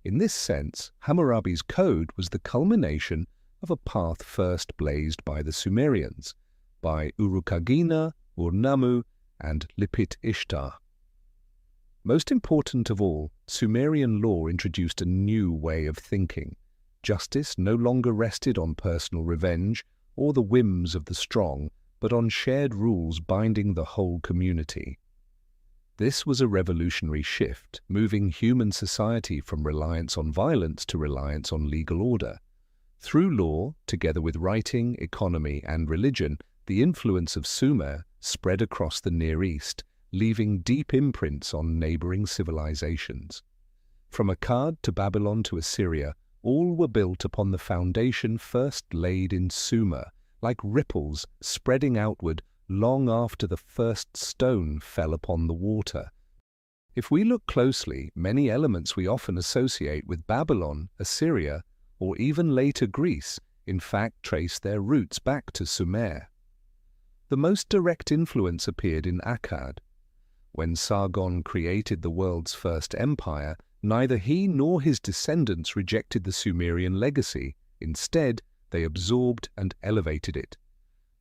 In this sense, Hammurabi's code was the culmination of a path first blazed by the Sumerians, by Urukagina, Ur-Nammu, and Lipit Ishtar. Most important of all, Sumerian law introduced a new way of thinking. Justice no longer rested on personal revenge or the whims of the strong, but on shared rules binding the whole community. This was a revolutionary shift, moving human society from reliance on violence to reliance on legal order. Through law, together with writing, economy, and religion, the influence of Sumer spread across the Near East, leaving deep imprints on neighboring civilizations. From Akkad to Babylon to Assyria, all were built upon the foundation first laid in Sumer, like ripples spreading outward long after the first stone fell upon the water. If we look closely, many elements we often associate with Babylon, Assyria, or even later Greece, in fact trace their roots back to Sumer. The most direct influence appeared in Akkad. When Sargon created the world's first empire, neither he nor his descendants rejected the Sumerian legacy. Instead, they absorbed and elevated it.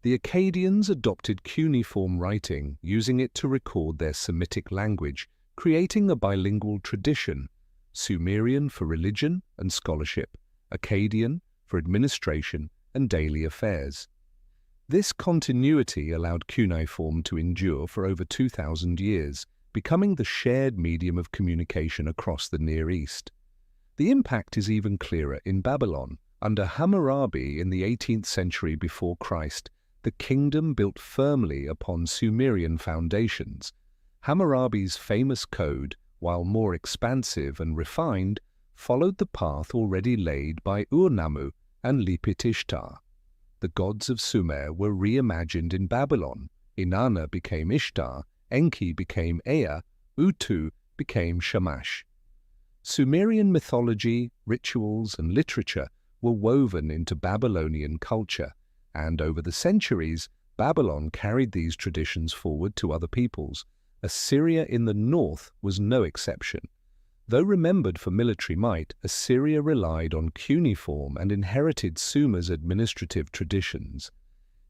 The Akkadians adopted cuneiform writing, using it to record their Semitic language, creating a bilingual tradition, Sumerian for religion and scholarship, Akkadian for administration and daily affairs. This continuity allowed cuneiform to endure for over 2,000 years, becoming the shared medium of communication across the Near East. The impact is even clearer in Babylon. Under Hammurabi in the 18th century before Christ, the kingdom built firmly upon Sumerian foundations. Hammurabi's famous code, while more expansive and refined, followed the path already laid by Ur-Nammu and Lipit Ishtar. The gods of Sumer were reimagined in Babylon. Inanna became Ishtar, Enki became Ea, Utu became Shamash. Sumerian mythology, rituals, and literature were woven into Babylonian culture, and over the centuries, Babylon carried these traditions forward to other peoples. Assyria in the north was no exception. Though remembered for military might, Assyria relied on cuneiform and inherited Sumer's administrative traditions.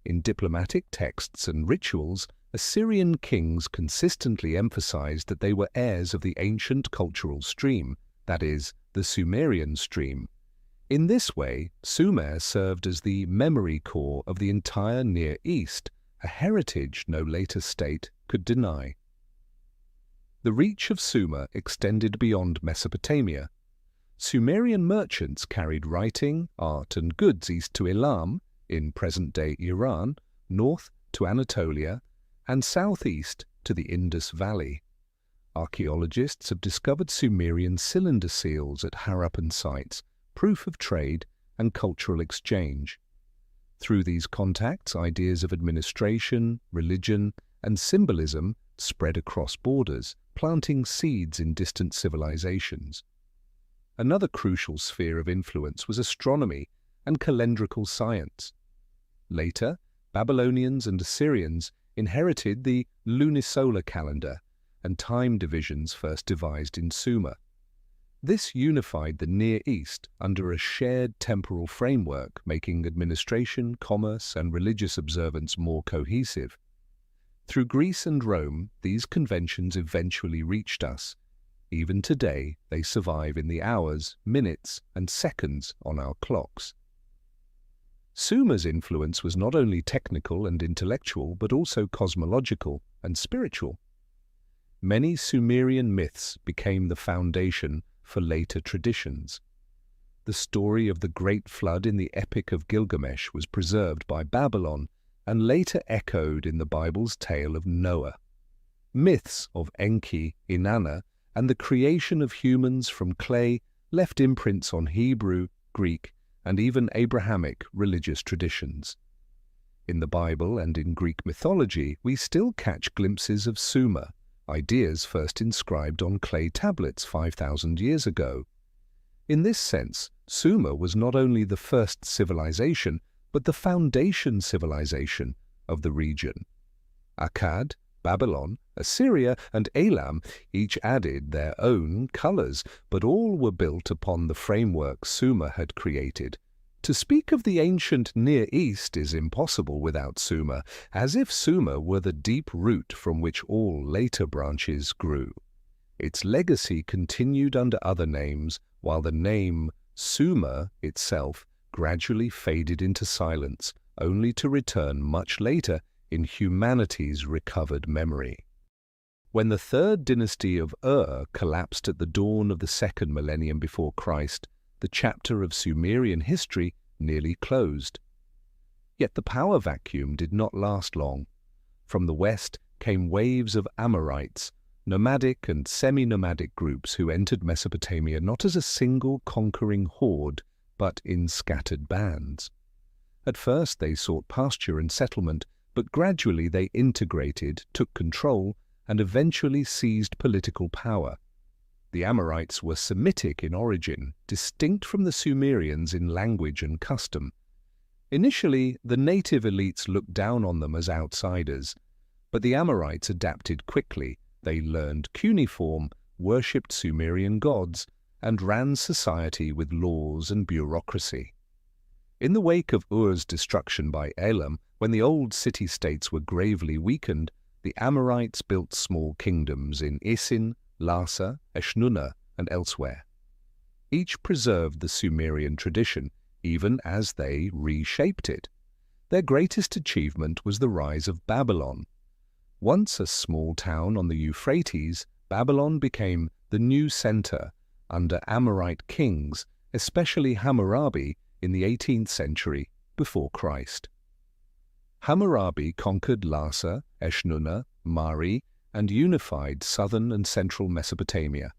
In diplomatic texts and rituals, Assyrian kings consistently emphasized that they were heirs of the ancient cultural stream, that is, the Sumerian stream. In this way, Sumer served as the memory core of the entire Near East, a heritage no later state could deny. The reach of Sumer extended beyond Mesopotamia. Sumerian merchants carried writing, art, and goods east to Elam, in present-day Iran, north to Anatolia, and southeast to the Indus Valley. Archaeologists have discovered Sumerian cylinder seals at Harappan sites, proof of trade and cultural exchange. Through these contacts, ideas of administration, religion, and symbolism spread across borders, planting seeds in distant civilizations. Another crucial sphere of influence was astronomy and calendrical science. Later, Babylonians and Assyrians inherited the lunisolar calendar and time divisions first devised in Sumer. This unified the Near East under a shared temporal framework, making administration, commerce, and religious observance more cohesive. Through Greece and Rome, these conventions eventually reached us. Even today, they survive in the hours, minutes, and seconds on our clocks. Sumer's influence was not only technical and intellectual, but also cosmological and spiritual. Many Sumerian myths became the foundation for later traditions. The story of the Great Flood in the Epic of Gilgamesh was preserved by Babylon and later echoed in the Bible's tale of Noah. Myths of Enki, Inanna, and the creation of humans from clay left imprints on Hebrew, Greek, and even Abrahamic religious traditions. In the Bible and in Greek mythology, we still catch glimpses of Sumer, ideas first inscribed on clay tablets 5,000 years ago. In this sense, Sumer was not only the first civilization, but the foundation civilization of the region. Akkad, Babylon, Assyria, and Elam each added their own colors, but all were built upon the framework Sumer had created. To speak of the ancient Near East is impossible without Sumer, as if Sumer were the deep root from which all later branches grew. Its legacy continued under other names, while the name Sumer itself gradually faded into silence, only to return much later in humanity's recovered memory. When the third dynasty of collapsed at the dawn of the second millennium before Christ, the chapter of Sumerian history nearly closed. Yet the power vacuum did not last long. From the west came waves of Amorites, nomadic and semi-nomadic groups who entered Mesopotamia not as a single conquering horde, but in scattered bands. At first they sought pasture and settlement, but gradually they integrated, took control, and eventually seized political power. The Amorites were Semitic in origin, distinct from the Sumerians in language and custom. Initially, the native elites looked down on them as outsiders, but the Amorites adapted quickly. They learned cuneiform, worshipped Sumerian gods, and ran society with laws and bureaucracy. In the wake of Ur's destruction by Elam, when the old city-states were gravely weakened, the Amorites built small kingdoms in Isin, Larsa, Eshnunna, and elsewhere. Each preserved the Sumerian tradition, even as they reshaped it. Their greatest achievement was the rise of Babylon. Once a small town on the Euphrates, Babylon became the new center under Amorite kings, especially Hammurabi in the 18th century before Christ. Hammurabi conquered Larsa, Eshnunna, Mari, and unified southern and central Mesopotamia.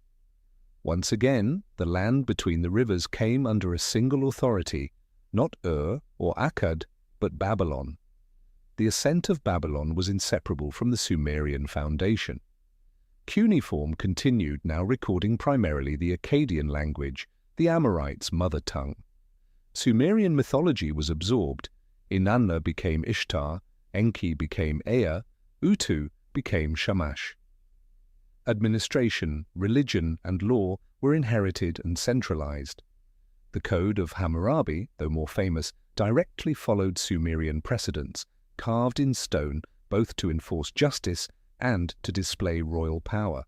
Once again, the land between the rivers came under a single authority, not Ur or Akkad, but Babylon. The ascent of Babylon was inseparable from the Sumerian foundation. Cuneiform continued, now recording primarily the Akkadian language, the Amorites' mother tongue. Sumerian mythology was absorbed. Inanna became Ishtar, Enki became Ea, Utu became Shamash. Administration, religion, and law were inherited and centralized. The Code of Hammurabi, though more famous, directly followed Sumerian precedents, carved in stone both to enforce justice and to display royal power.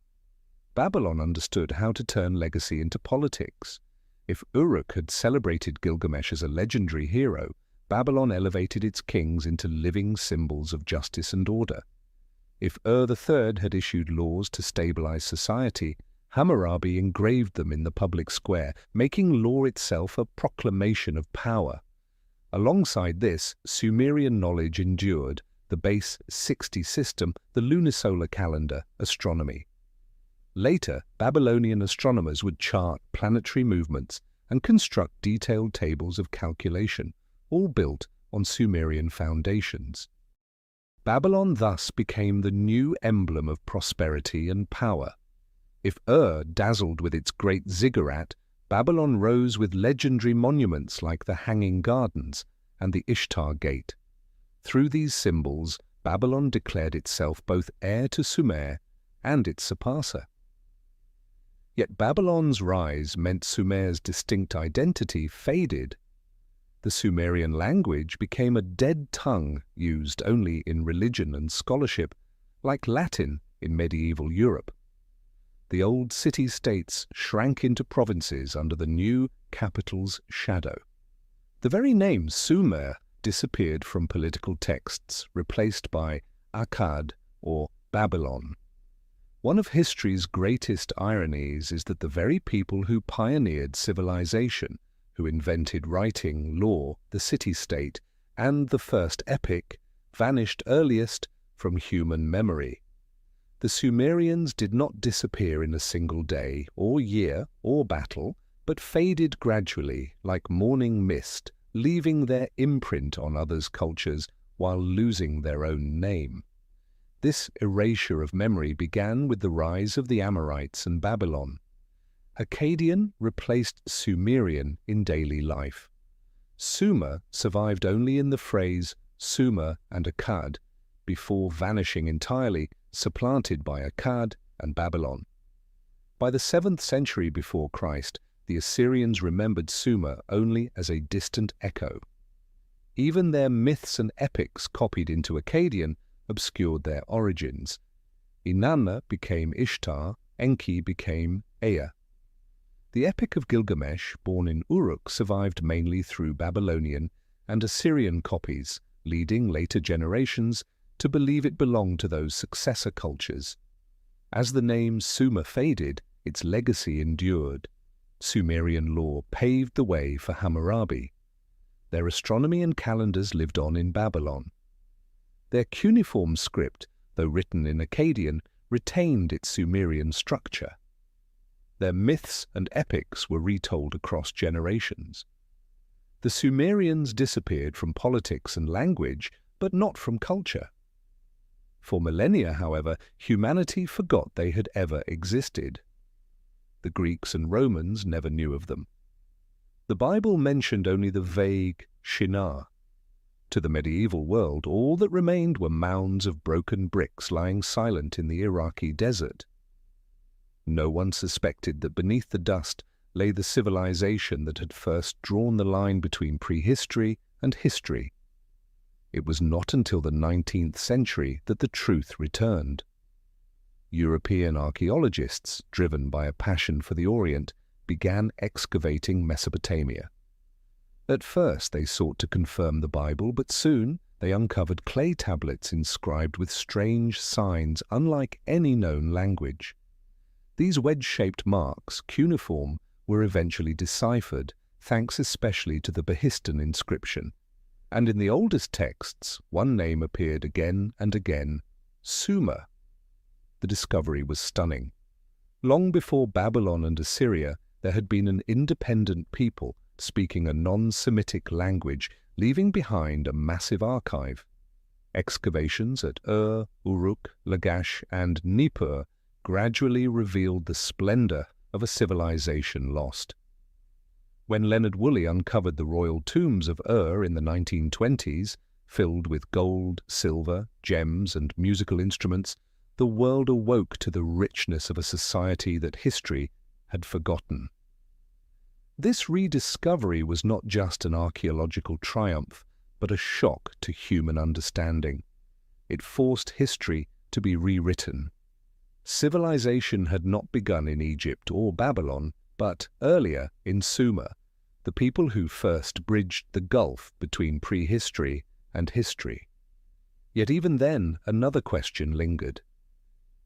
Babylon understood how to turn legacy into politics. If Uruk had celebrated Gilgamesh as a legendary hero, Babylon elevated its kings into living symbols of justice and order. If Ur III had issued laws to stabilize society, Hammurabi engraved them in the public square, making law itself a proclamation of power. Alongside this, Sumerian knowledge endured: the base 60 system, the lunisolar calendar, astronomy. Later, Babylonian astronomers would chart planetary movements and construct detailed tables of calculation, all built on Sumerian foundations. Babylon thus became the new emblem of prosperity and power. If Ur dazzled with its great ziggurat, Babylon rose with legendary monuments like the Hanging Gardens and the Ishtar Gate. Through these symbols, Babylon declared itself both heir to Sumer and its surpasser. Yet Babylon's rise meant Sumer's distinct identity faded. The Sumerian language became a dead tongue used only in religion and scholarship, like Latin in medieval Europe. The old city-states shrank into provinces under the new capital's shadow. The very name Sumer disappeared from political texts, replaced by Akkad or Babylon. One of history's greatest ironies is that the very people who pioneered civilization, who invented writing, law, the city-state, and the first epic, vanished earliest from human memory. The Sumerians did not disappear in a single day, or year, or battle, but faded gradually, like morning mist, leaving their imprint on others' cultures while losing their own name. This erasure of memory began with the rise of the Amorites and Babylon. Akkadian replaced Sumerian in daily life. Sumer survived only in the phrase Sumer and Akkad, before vanishing entirely, supplanted by Akkad and Babylon. By the 7th century before Christ, the Assyrians remembered Sumer only as a distant echo. Even their myths and epics copied into Akkadian obscured their origins. Inanna became Ishtar, Enki became Ea. The Epic of Gilgamesh, born in Uruk, survived mainly through Babylonian and Assyrian copies, leading later generations to believe it belonged to those successor cultures. As the name Sumer faded, its legacy endured. Sumerian lore paved the way for Hammurabi. Their astronomy and calendars lived on in Babylon. Their cuneiform script, though written in Akkadian, retained its Sumerian structure. Their myths and epics were retold across generations. The Sumerians disappeared from politics and language, but not from culture. For millennia, however, humanity forgot they had ever existed. The Greeks and Romans never knew of them. The Bible mentioned only the vague Shinar. To the medieval world, all that remained were mounds of broken bricks lying silent in the Iraqi desert. No one suspected that beneath the dust lay the civilization that had first drawn the line between prehistory and history. It was not until the 19th century that the truth returned. European archaeologists, driven by a passion for the Orient, began excavating Mesopotamia. At first they sought to confirm the Bible, but soon they uncovered clay tablets inscribed with strange signs unlike any known language. These wedge-shaped marks, cuneiform, were eventually deciphered, thanks especially to the Behistun inscription. And in the oldest texts, one name appeared again and again: Sumer. The discovery was stunning. Long before Babylon and Assyria, there had been an independent people speaking a non-Semitic language, leaving behind a massive archive. Excavations at Ur, Uruk, Lagash, and Nippur gradually revealed the splendor of a civilization lost. When Leonard Woolley uncovered the royal tombs of Ur in the 1920s, filled with gold, silver, gems, and musical instruments, the world awoke to the richness of a society that history had forgotten. This rediscovery was not just an archaeological triumph, but a shock to human understanding. It forced history to be rewritten. Civilization had not begun in Egypt or Babylon, but earlier in Sumer, the people who first bridged the gulf between prehistory and history. Yet even then, another question lingered.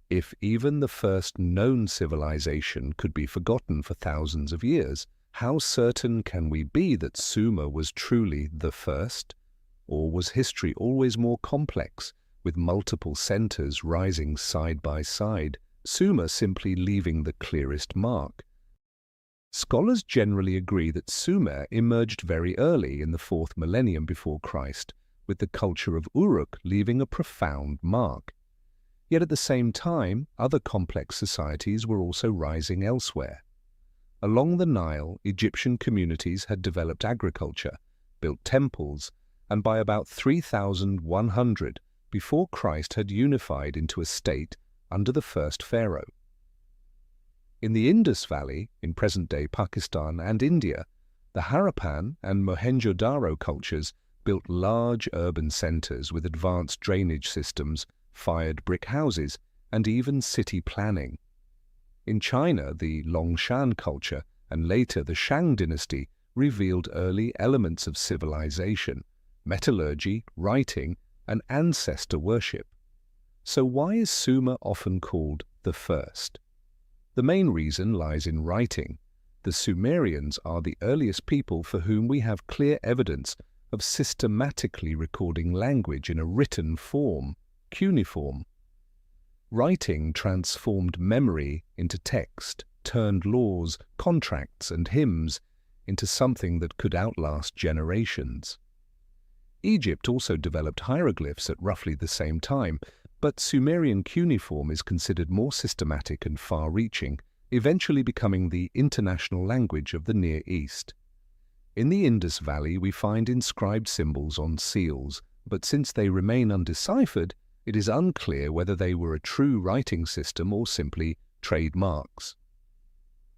If even the first known civilization could be forgotten for thousands of years, how certain can we be that Sumer was truly the first? Or was history always more complex, with multiple centers rising side by side, Sumer simply leaving the clearest mark? Scholars generally agree that Sumer emerged very early in the 4th millennium before Christ, with the culture of Uruk leaving a profound mark. Yet at the same time, other complex societies were also rising elsewhere. Along the Nile, Egyptian communities had developed agriculture, built temples, and by about 3100 before Christ had unified into a state under the first pharaoh. In the Indus Valley, in present-day Pakistan and India, the Harappan and Mohenjo-Daro cultures built large urban centers with advanced drainage systems, fired brick houses, and even city planning. In China, the Longshan culture and later the Shang dynasty revealed early elements of civilization, metallurgy, writing, and ancestor worship. So why is Sumer often called the first? The main reason lies in writing. The Sumerians are the earliest people for whom we have clear evidence of systematically recording language in a written form, cuneiform. Writing transformed memory into text, turned laws, contracts, and hymns into something that could outlast generations. Egypt also developed hieroglyphs at roughly the same time, but Sumerian cuneiform is considered more systematic and far-reaching, eventually becoming the international language of the Near East. In the Indus Valley, we find inscribed symbols on seals, but since they remain undeciphered, it is unclear whether they were a true writing system or simply trademarks.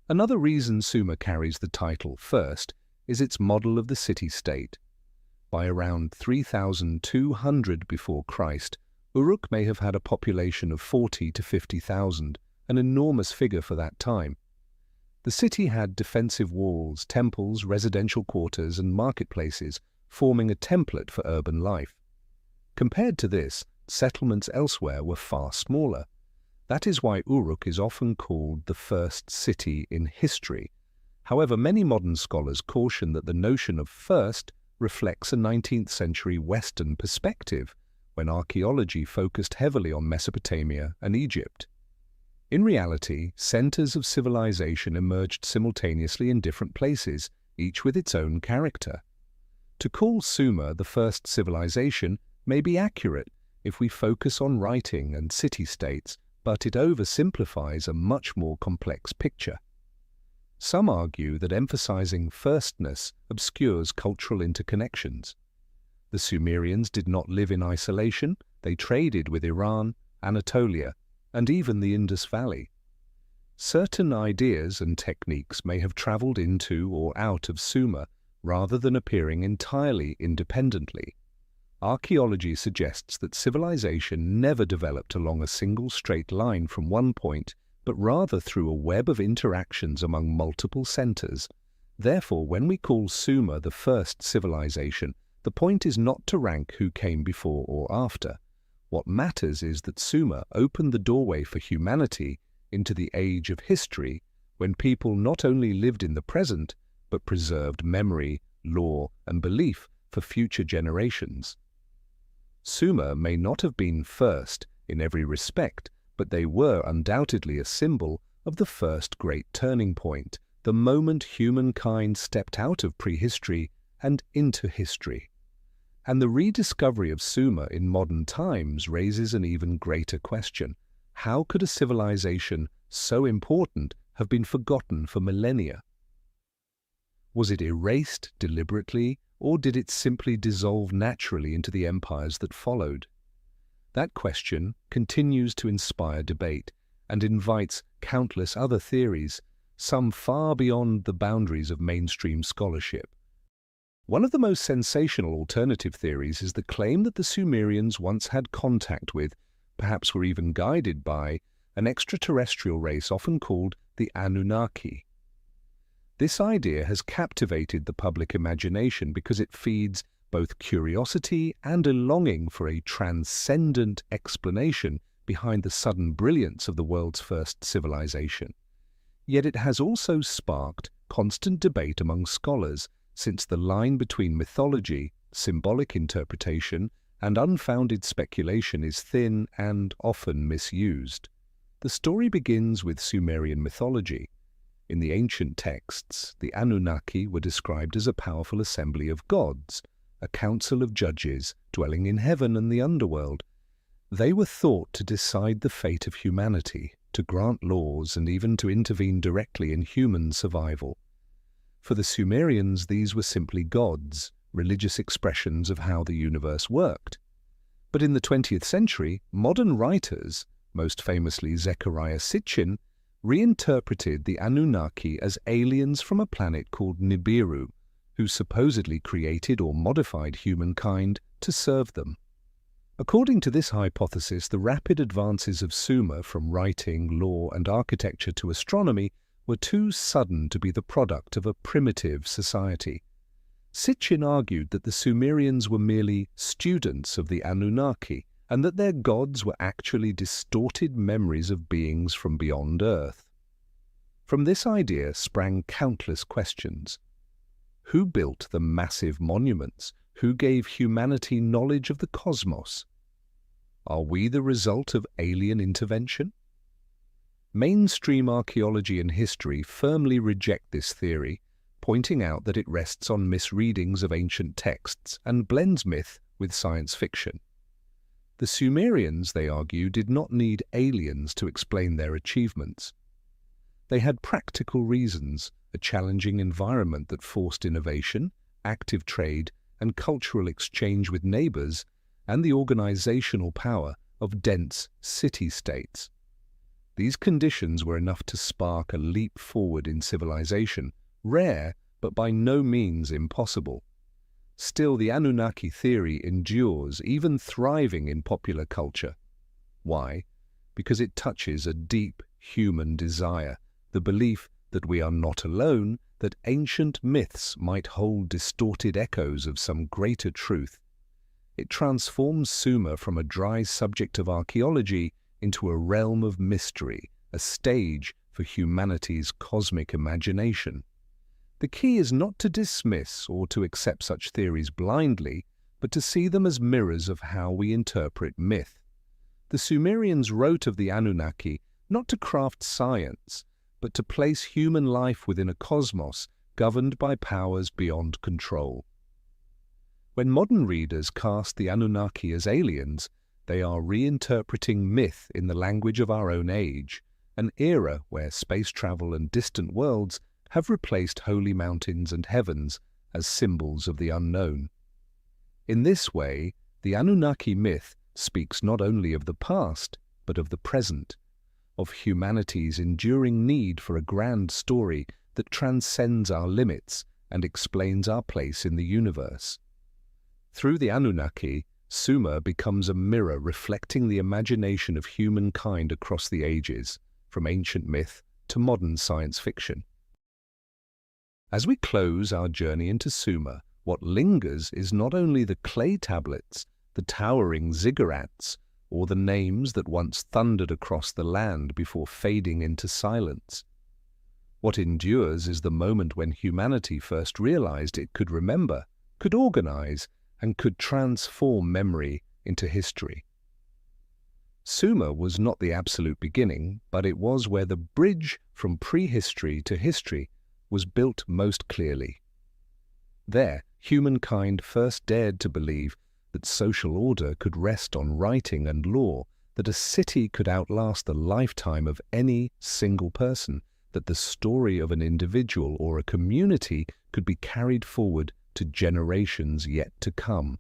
Another reason Sumer carries the title first is its model of the city-state. By around 3200 before Christ, Uruk may have had a population of 40 to 50,000, an enormous figure for that time. The city had defensive walls, temples, residential quarters, and marketplaces, forming a template for urban life. Compared to this, settlements elsewhere were far smaller. That is why Uruk is often called the first city in history. However, many modern scholars caution that the notion of first reflects a 19th century Western perspective, when archaeology focused heavily on Mesopotamia and Egypt. In reality, centers of civilization emerged simultaneously in different places, each with its own character. To call Sumer the first civilization may be accurate if we focus on writing and city-states, but it oversimplifies a much more complex picture. Some argue that emphasizing firstness obscures cultural interconnections. The Sumerians did not live in isolation. They traded with Iran, Anatolia, and even the Indus Valley. Certain ideas and techniques may have traveled into or out of Sumer rather than appearing entirely independently. Archaeology suggests that civilization never developed along a single straight line from one point, but rather through a web of interactions among multiple centers. Therefore, when we call Sumer the first civilization, the point is not to rank who came before or after. What matters is that Sumer opened the doorway for humanity into the age of history, when people not only lived in the present, but preserved memory, law, and belief for future generations. Sumer may not have been first in every respect, but they were undoubtedly a symbol of the first great turning point, the moment humankind stepped out of prehistory and into history. And the rediscovery of Sumer in modern times raises an even greater question. How could a civilization so important have been forgotten for millennia? Was it erased deliberately, or did it simply dissolve naturally into the empires that followed? That question continues to inspire debate and invites countless other theories, some far beyond the boundaries of mainstream scholarship. One of the most sensational alternative theories is the claim that the Sumerians once had contact with, perhaps were even guided by, an extraterrestrial race often called the Anunnaki. This idea has captivated the public imagination because it feeds both curiosity and a longing for a transcendent explanation behind the sudden brilliance of the world's first civilization. Yet it has also sparked constant debate among scholars, since the line between mythology, symbolic interpretation, and unfounded speculation is thin and often misused. The story begins with Sumerian mythology. In the ancient texts, the Anunnaki were described as a powerful assembly of gods, a council of judges dwelling in heaven and the underworld. They were thought to decide the fate of humanity, to grant laws, and even to intervene directly in human survival. For the Sumerians, these were simply gods, religious expressions of how the universe worked. But in the 20th century, modern writers, most famously Zecharia Sitchin, reinterpreted the Anunnaki as aliens from a planet called Nibiru, who supposedly created or modified humankind to serve them. According to this hypothesis, the rapid advances of Sumer from writing, law, and architecture to astronomy were too sudden to be the product of a primitive society. Sitchin argued that the Sumerians were merely students of the Anunnaki, and that their gods were actually distorted memories of beings from beyond Earth. From this idea sprang countless questions. Who built the massive monuments? Who gave humanity knowledge of the cosmos? Are we the result of alien intervention? Mainstream archaeology and history firmly reject this theory, pointing out that it rests on misreadings of ancient texts and blends myth with science fiction. The Sumerians, they argue, did not need aliens to explain their achievements. They had practical reasons: a challenging environment that forced innovation, active trade, and cultural exchange with neighbors, and the organizational power of dense city-states. These conditions were enough to spark a leap forward in civilization, rare but by no means impossible. Still, the Anunnaki theory endures, even thriving in popular culture. Why? Because it touches a deep human desire, the belief that we are not alone, that ancient myths might hold distorted echoes of some greater truth. It transforms Sumer from a dry subject of archaeology into a realm of mystery, a stage for humanity's cosmic imagination. The key is not to dismiss or to accept such theories blindly, but to see them as mirrors of how we interpret myth. The Sumerians wrote of the Anunnaki not to craft science, but to place human life within a cosmos governed by powers beyond control. When modern readers cast the Anunnaki as aliens, they are reinterpreting myth in the language of our own age, an era where space travel and distant worlds have replaced holy mountains and heavens as symbols of the unknown. In this way, the Anunnaki myth speaks not only of the past, but of the present, of humanity's enduring need for a grand story that transcends our limits and explains our place in the universe. Through the Anunnaki, Sumer becomes a mirror reflecting the imagination of humankind across the ages, from ancient myth to modern science fiction. As we close our journey into Sumer, what lingers is not only the clay tablets, the towering ziggurats, or the names that once thundered across the land before fading into silence. What endures is the moment when humanity first realized it could remember, could organize, and could transform memory into history. Sumer was not the absolute beginning, but it was where the bridge from prehistory to history was built most clearly. There, humankind first dared to believe that social order could rest on writing and law, that a city could outlast the lifetime of any single person, that the story of an individual or a community could be carried forward to generations yet to come.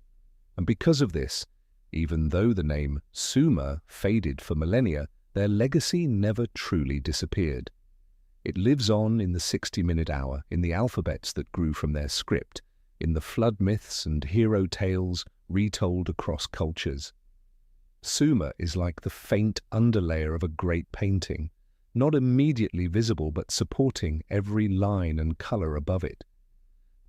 And because of this, even though the name Sumer faded for millennia, their legacy never truly disappeared. It lives on in the 60-minute hour, in the alphabets that grew from their script, in the flood myths and hero tales retold across cultures. Sumer is like the faint underlayer of a great painting, not immediately visible but supporting every line and color above it.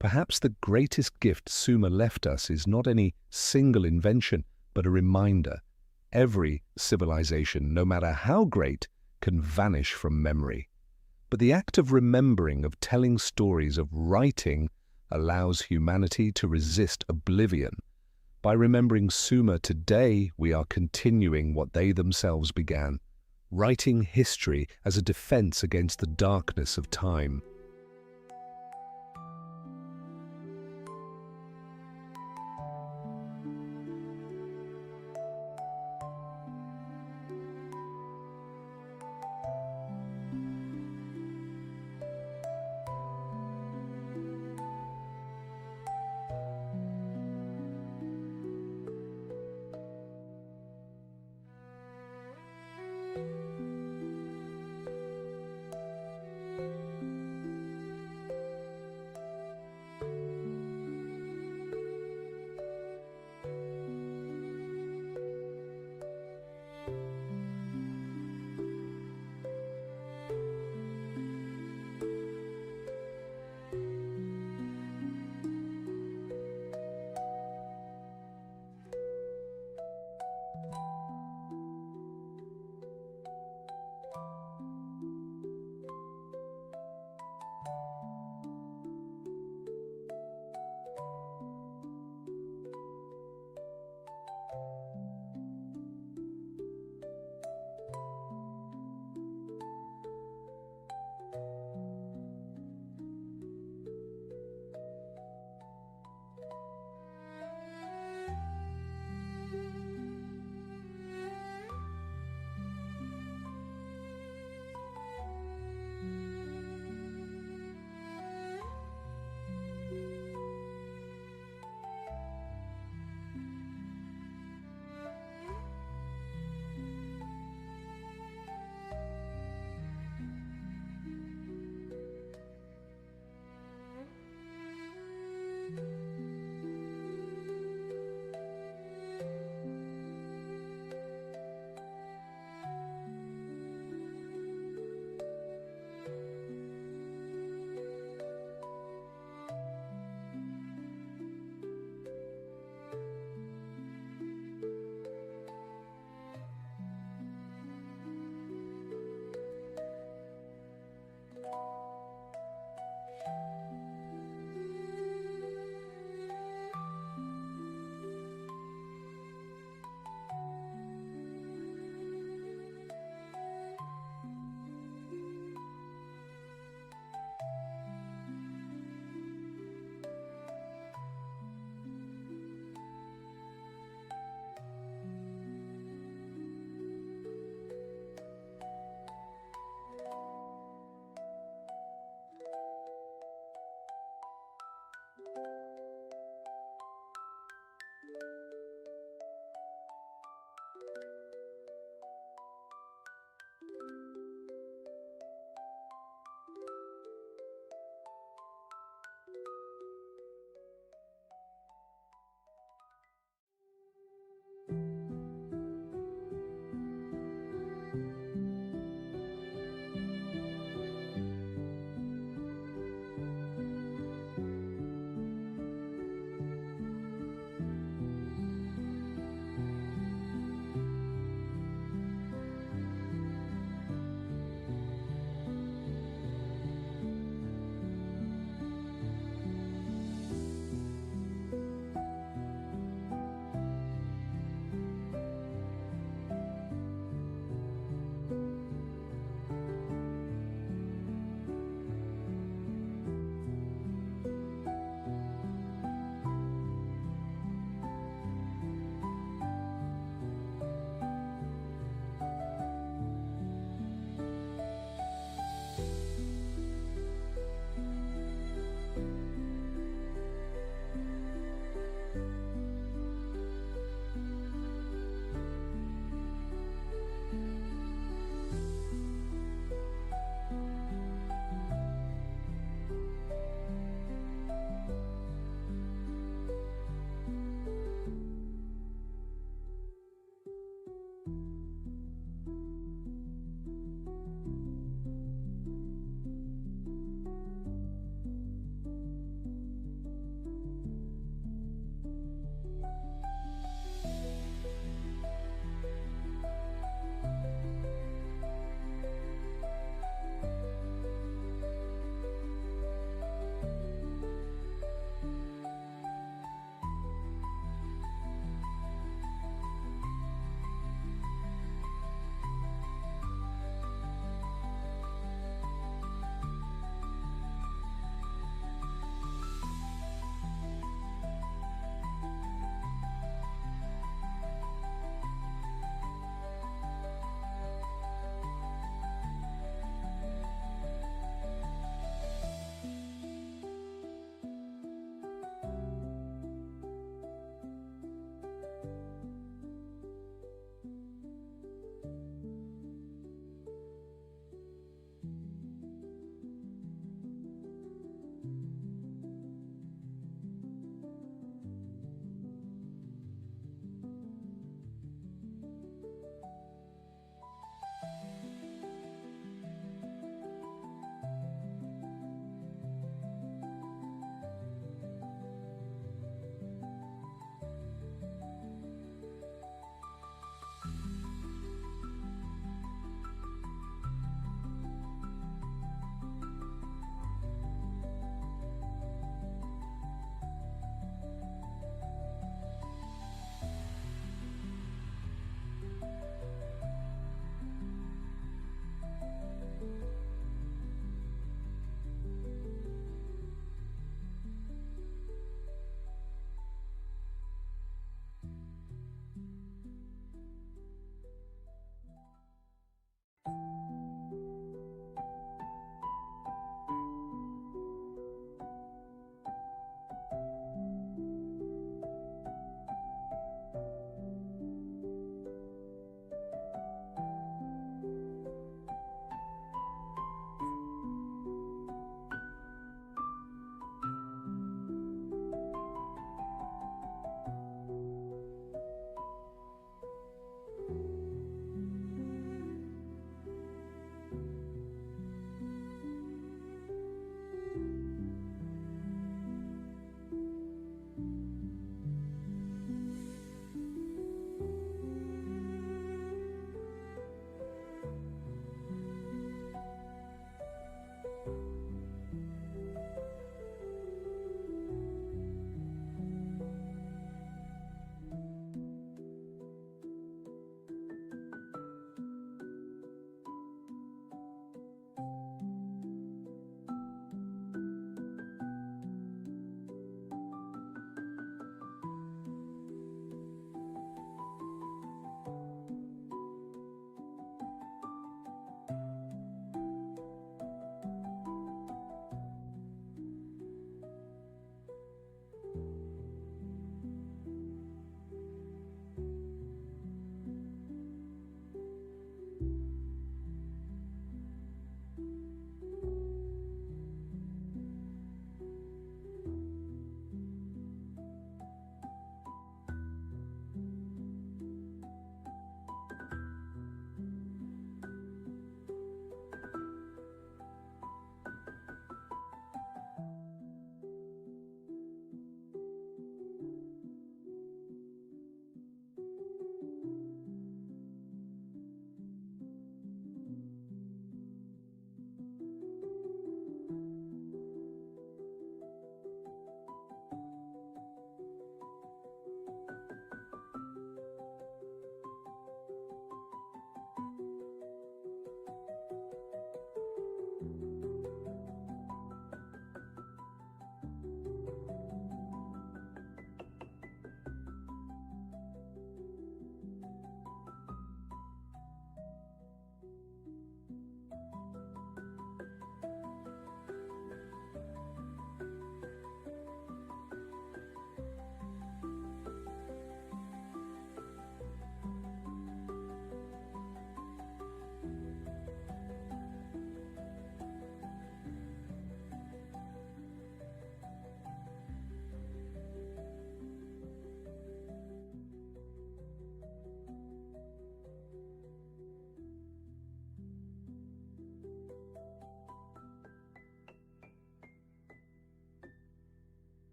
Perhaps the greatest gift Sumer left us is not any single invention, but a reminder. Every civilization, no matter how great, can vanish from memory. But the act of remembering, of telling stories, of writing, allows humanity to resist oblivion. By remembering Sumer today, we are continuing what they themselves began, writing history as a defense against the darkness of time.